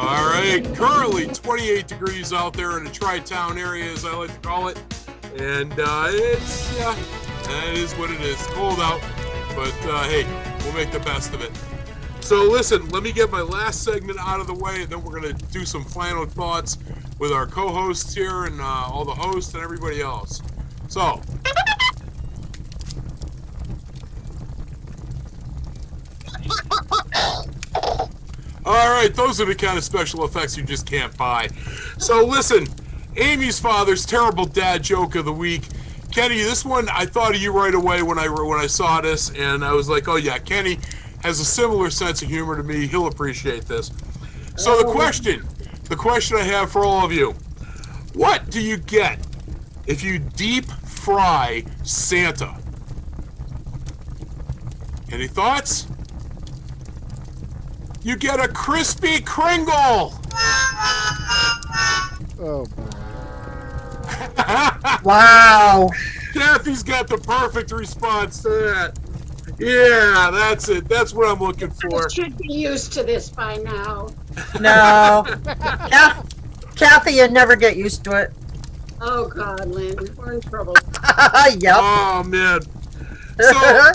All right, currently 28 degrees out there in the Tri-Town area, as I like to call it. And that is what it is. Cold out, but hey, we'll make the best of it. So listen, let me get my last segment out of the way, and then we're going to do some final thoughts with our co-hosts here and all the hosts and everybody else. So. All right, those are the kind of special effects you just can't buy. So listen, Amy's father's terrible dad joke of the week. Kenny, this one, I thought of you right away when I saw this, and I was like, oh yeah, Kenny has a similar sense of humor to me. He'll appreciate this. So the question I have for all of you, what do you get if you deep fry Santa? Any thoughts? You get a crispy Kringle. Oh, wow. Kathy's got the perfect response to that. Yeah, that's it. That's what I'm looking for. You should be used to this by now. No. Kathy, you'd never get used to it. Oh, God, Lynn, we're in trouble. Yep. Oh, man. So,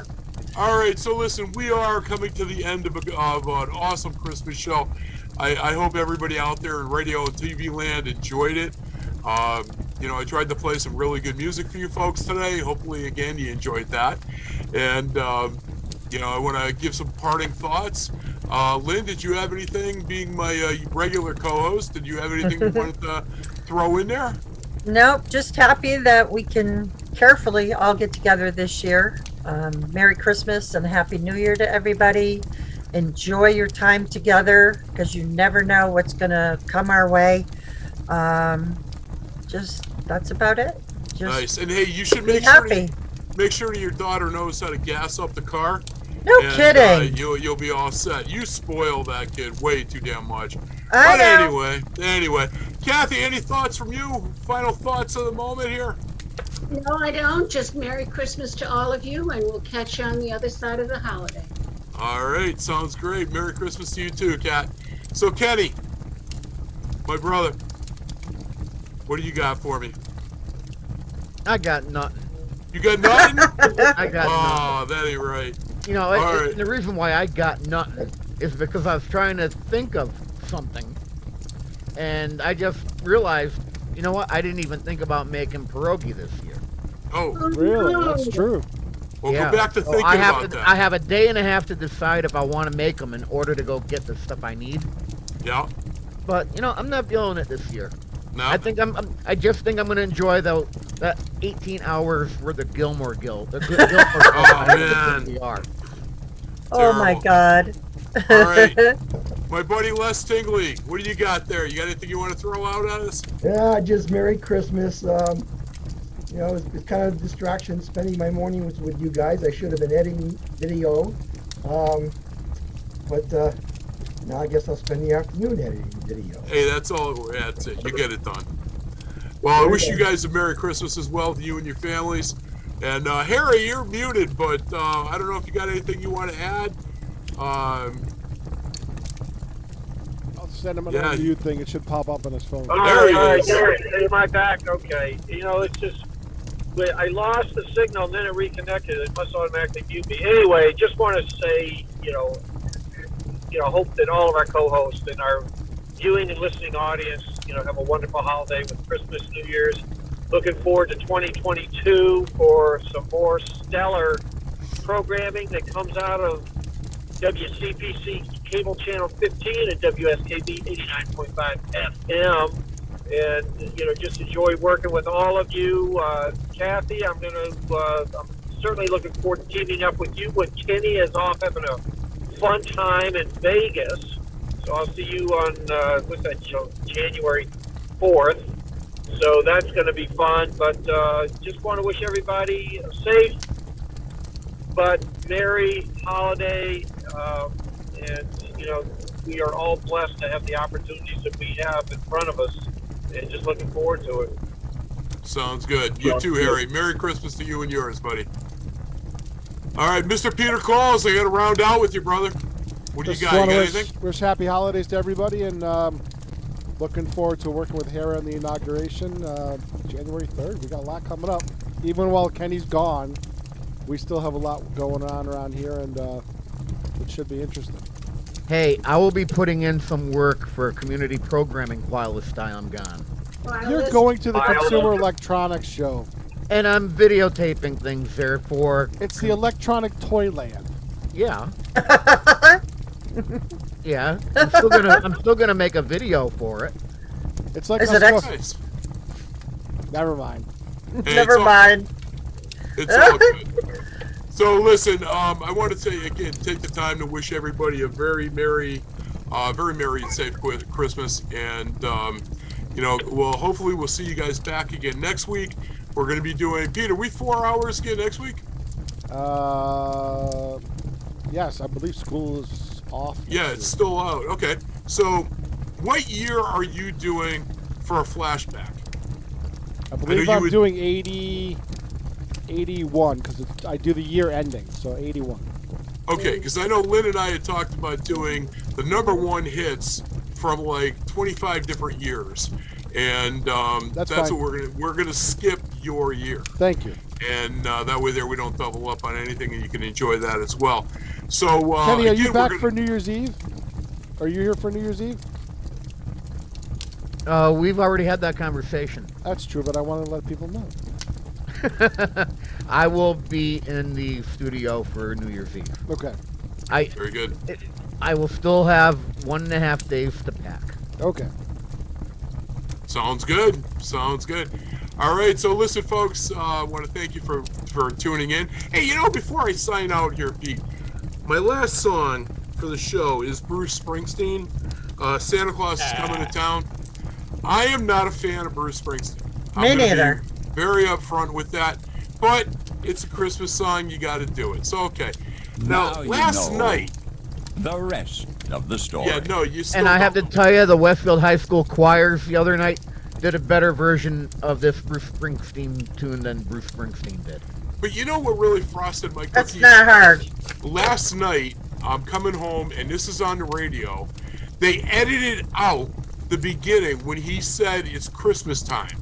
all right, so listen, we are coming to the end of an awesome Christmas show. I hope everybody out there in radio and TV land enjoyed it. I tried to play some really good music for you folks today. Hopefully, again, you enjoyed that. And, I want to give some parting thoughts. Lynn, did you have anything, being my regular co-host, did you have anything you wanted to throw in there? Nope, just happy that we can carefully all get together this year. Merry Christmas and Happy New Year to everybody. Enjoy your time together because you never know what's going to come our way. That's about it. Just nice. And hey, you should make sure your daughter knows how to gas up the car. No kidding. You'll be all set. You spoil that kid way too damn much. I know. Anyway, Kathy, any thoughts from you? Final thoughts of the moment here? No, I don't. Just Merry Christmas to all of you, and we'll catch you on the other side of the holiday. All right, sounds great. Merry Christmas to you too, Kat. So, Kenny, my brother, what do you got for me? I got nothing. You got nothing? I got nothing. Oh, that ain't right. And the reason why I got nothing is because I was trying to think of something, and I just realized, you know what? I didn't even think about making pierogi this year. Oh, really? That's true. Well, go back to thinking about that. I have a day and a half to decide if I want to make them in order to go get the stuff I need. Yeah. But I'm not feeling it this year. No. I just think I'm going to enjoy that 18 hours worth of Gilmore Gill. The oh man. Oh my God. All right. My buddy Les Tingley, what do you got there? You got anything you want to throw out at us? Yeah, just Merry Christmas. It's kind of a distraction spending my morning with you guys. I should have been editing video. But now I guess I'll spend the afternoon editing video. Hey, that's it. You get it done. Well, I wish you guys a Merry Christmas as well to you and your families. And Harry, you're muted, but I don't know if you got anything you want to add. I'll send him an unmute thing. It should pop up on his phone. All right. Am I back? Okay. It's just I lost the signal and then it reconnected. It must automatically mute me. Anyway, just want to say, hope that all of our co-hosts and our viewing and listening audience, have a wonderful holiday with Christmas, New Year's. Looking forward to 2022 for some more stellar programming that comes out of WCPC Cable Channel 15 and WSKB 89.5 FM. And, just enjoy working with all of you. Kathy, I'm certainly looking forward to teaming up with you when Kenny is off having a fun time in Vegas. So I'll see you on, January 4th. So that's going to be fun. But just want to wish everybody a safe but merry holiday. We are all blessed to have the opportunities that we have in front of us. And just looking forward to it. Sounds good. You too, Harry. Merry Christmas to you and yours, buddy. All right, Mr. Peter Claus, I got to round out with you, brother. What do you Just got? You wanna got wish, anything? wish happy holidays to everybody, and looking forward to working with Hera on the inauguration, January 3rd. We got a lot coming up. Even while Kenny's gone, we still have a lot going on around here, and it should be interesting. Hey, I will be putting in some work for community programming while this time I'm gone. You're going to the Consumer Electronics Show. And I'm videotaping things there for... It's the Electronic Toyland. Yeah. Yeah. I'm still gonna make a video for it. It's like Is it Never mind. Hey, Never mind. It's all good. So listen, I want to say again, take the time to wish everybody a very merry and safe Christmas, and well, hopefully we'll see you guys back again next week. We're going to be doing, Peter, we 4 hours again next week? Yes, I believe school is off. Yeah, it's still out. Okay, so what year are you doing for a flashback? I believe I'm doing 81, because I do the year ending, so 81. Okay, because I know Lynn and I had talked about doing the #1 hits from like 25 different years, and that's fine. what we're gonna skip your year. Thank you. And that way there we don't double up on anything, and you can enjoy that as well. So Kenny, are again, you back for New Year's Eve? Are you here for New Year's Eve? We've already had that conversation. That's true, but I want to let people know. I will be in the studio for New Year's Eve. Okay. Very good. I will still have 1.5 days to pack. Okay. Sounds good. Sounds good. All right, so listen, folks, I want to thank you for tuning in. Hey, before I sign out here, Pete, my last song for the show is Bruce Springsteen. Santa Claus is coming to town. I am not a fan of Bruce Springsteen. Me neither. Very upfront with that, but it's a Christmas song. You got to do it. So okay. Now last night, the rest of the story. Yeah, no, you. Still And I have to tell you, the Westfield High School choirs the other night did a better version of this Bruce Springsteen tune than Bruce Springsteen did. But you know what really frosted my That's cookies? not hard. Last night, I'm coming home, and this is on the radio. They edited out the beginning when he said it's Christmas time.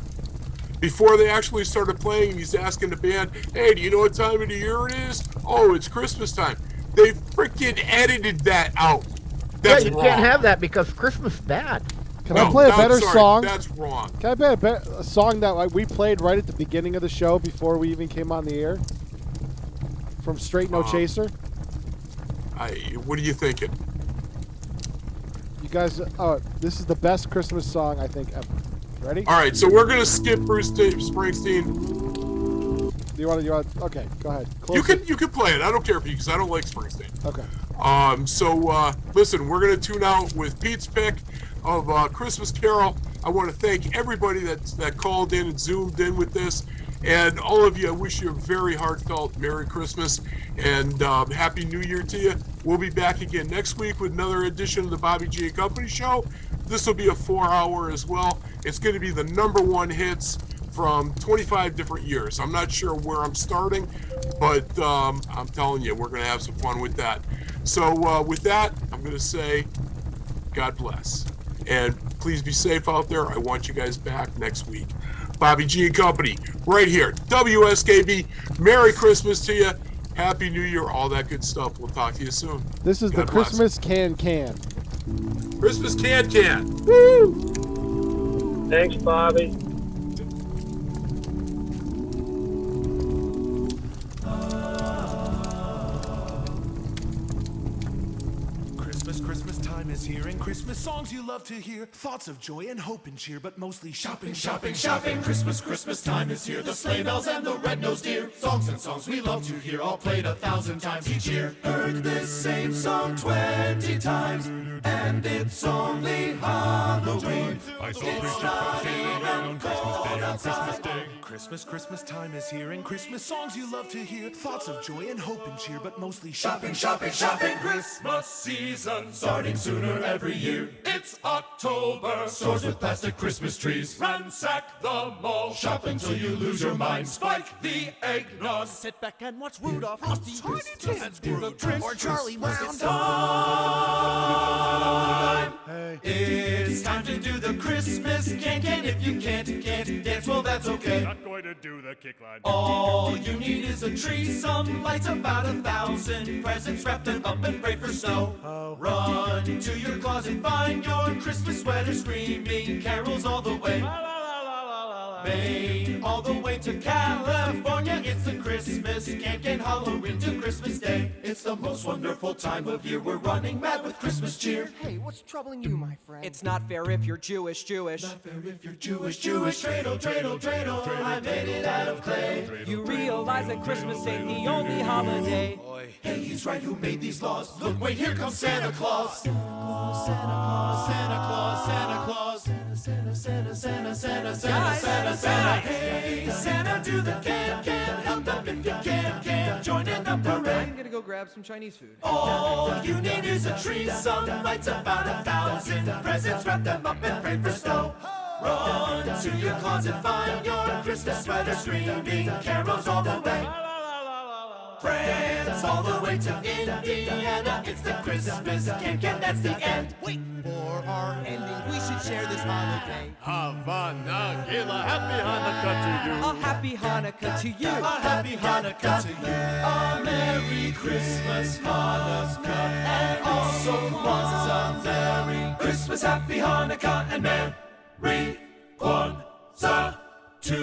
Before they actually started playing, he's asking the band, hey, do you know what time of the year it is? Oh, it's Christmas time. They freaking edited that out. That's yeah, you wrong. can't have that because Christmas is bad. Can I play a better song? That's wrong. Can I play a song that we played right at the beginning of the show before we even came on the air? From Straight No Chaser? What are you thinking? You guys, this is the best Christmas song I think ever. Ready? All right, so we're gonna skip Bruce Springsteen. Do you want? Okay, go ahead. You can play it. I don't care for you because I don't like Springsteen. Okay. So listen, we're gonna tune out with Pete's pick of Christmas Carol. I want to thank everybody that called in and zoomed in with this, and all of you. I wish you a very heartfelt Merry Christmas and Happy New Year to you. We'll be back again next week with another edition of the Bobby G and Company Show. This will be a 4-hour as well. It's going to be the #1 hits from 25 different years. I'm not sure where I'm starting, but I'm telling you, we're going to have some fun with that. So with that, I'm going to say God bless. And please be safe out there. I want you guys back next week. Bobby G and Company, right here. WSKB. Merry Christmas to you. Happy New Year. All that good stuff. We'll talk to you soon. This is God the bless. Christmas can. Christmas can. Woo! Thanks, Bobby. Christmas time is here, and Christmas songs you love to hear. Thoughts of joy and hope and cheer, but mostly shopping, shopping, shopping. Christmas time is here. The sleigh bells and the red-nosed deer. Songs and songs we love to hear, all played 1,000 times each year. Heard this same song 20 times, and it's only Halloween. I saw preaching on Christmas Day. Christmas time is here, and Christmas songs you love to hear. Thoughts of joy and hope and cheer, but mostly shopping, shopping, shopping. Christmas season starting sooner every year. It's October. Stores with plastic Christmas trees. Ransack the mall. Shop until you lose your mind. Spike the eggnog. Sit back and watch Rudolph, Frosty, Tiny Tim, and Scrooge, or Charlie Brown. It's time. It's time to do the Christmas can. If you can't dance, well, that's okay. Not going to do the kick line. All you need is a tree, some lights, about 1,000 presents, wrap them up and pray for snow. Run to your closet, find your Christmas sweater, screaming carols all the way. Maine, all the way to California, it's the Christmas can, Halloween to Christmas Day. It's the most wonderful time of year, we're running mad with Christmas cheer. Hey, what's troubling you, my friend? It's not fair if you're Jewish. Not fair if you're Jewish. Dreidel, I made it out of clay. You realize that Christmas ain't the only holiday. Hey, he's right, who made these laws? Look, wait, here comes Santa Claus. Santa Claus. Hey, Santa, do the can. Help them if you can. Join in the parade. I'm gonna go grab some Chinese food. All you need is a tree, some lights, about 1,000 presents, wrap them up and pray for snow. Run to your closet, find your Christmas sweater, screaming carols all the way. France, all the way to Indiana, it's the Christmas can, that's the end. Wait for our ending, we should share this holiday. Havana, Gila, happy Hanukkah to you. A happy Hanukkah to you. A happy Hanukkah to you. A Merry Christmas, Hanukkah, and also Kwanzaa. Merry Christmas, Happy Hanukkah, and Merry Kwanzaa to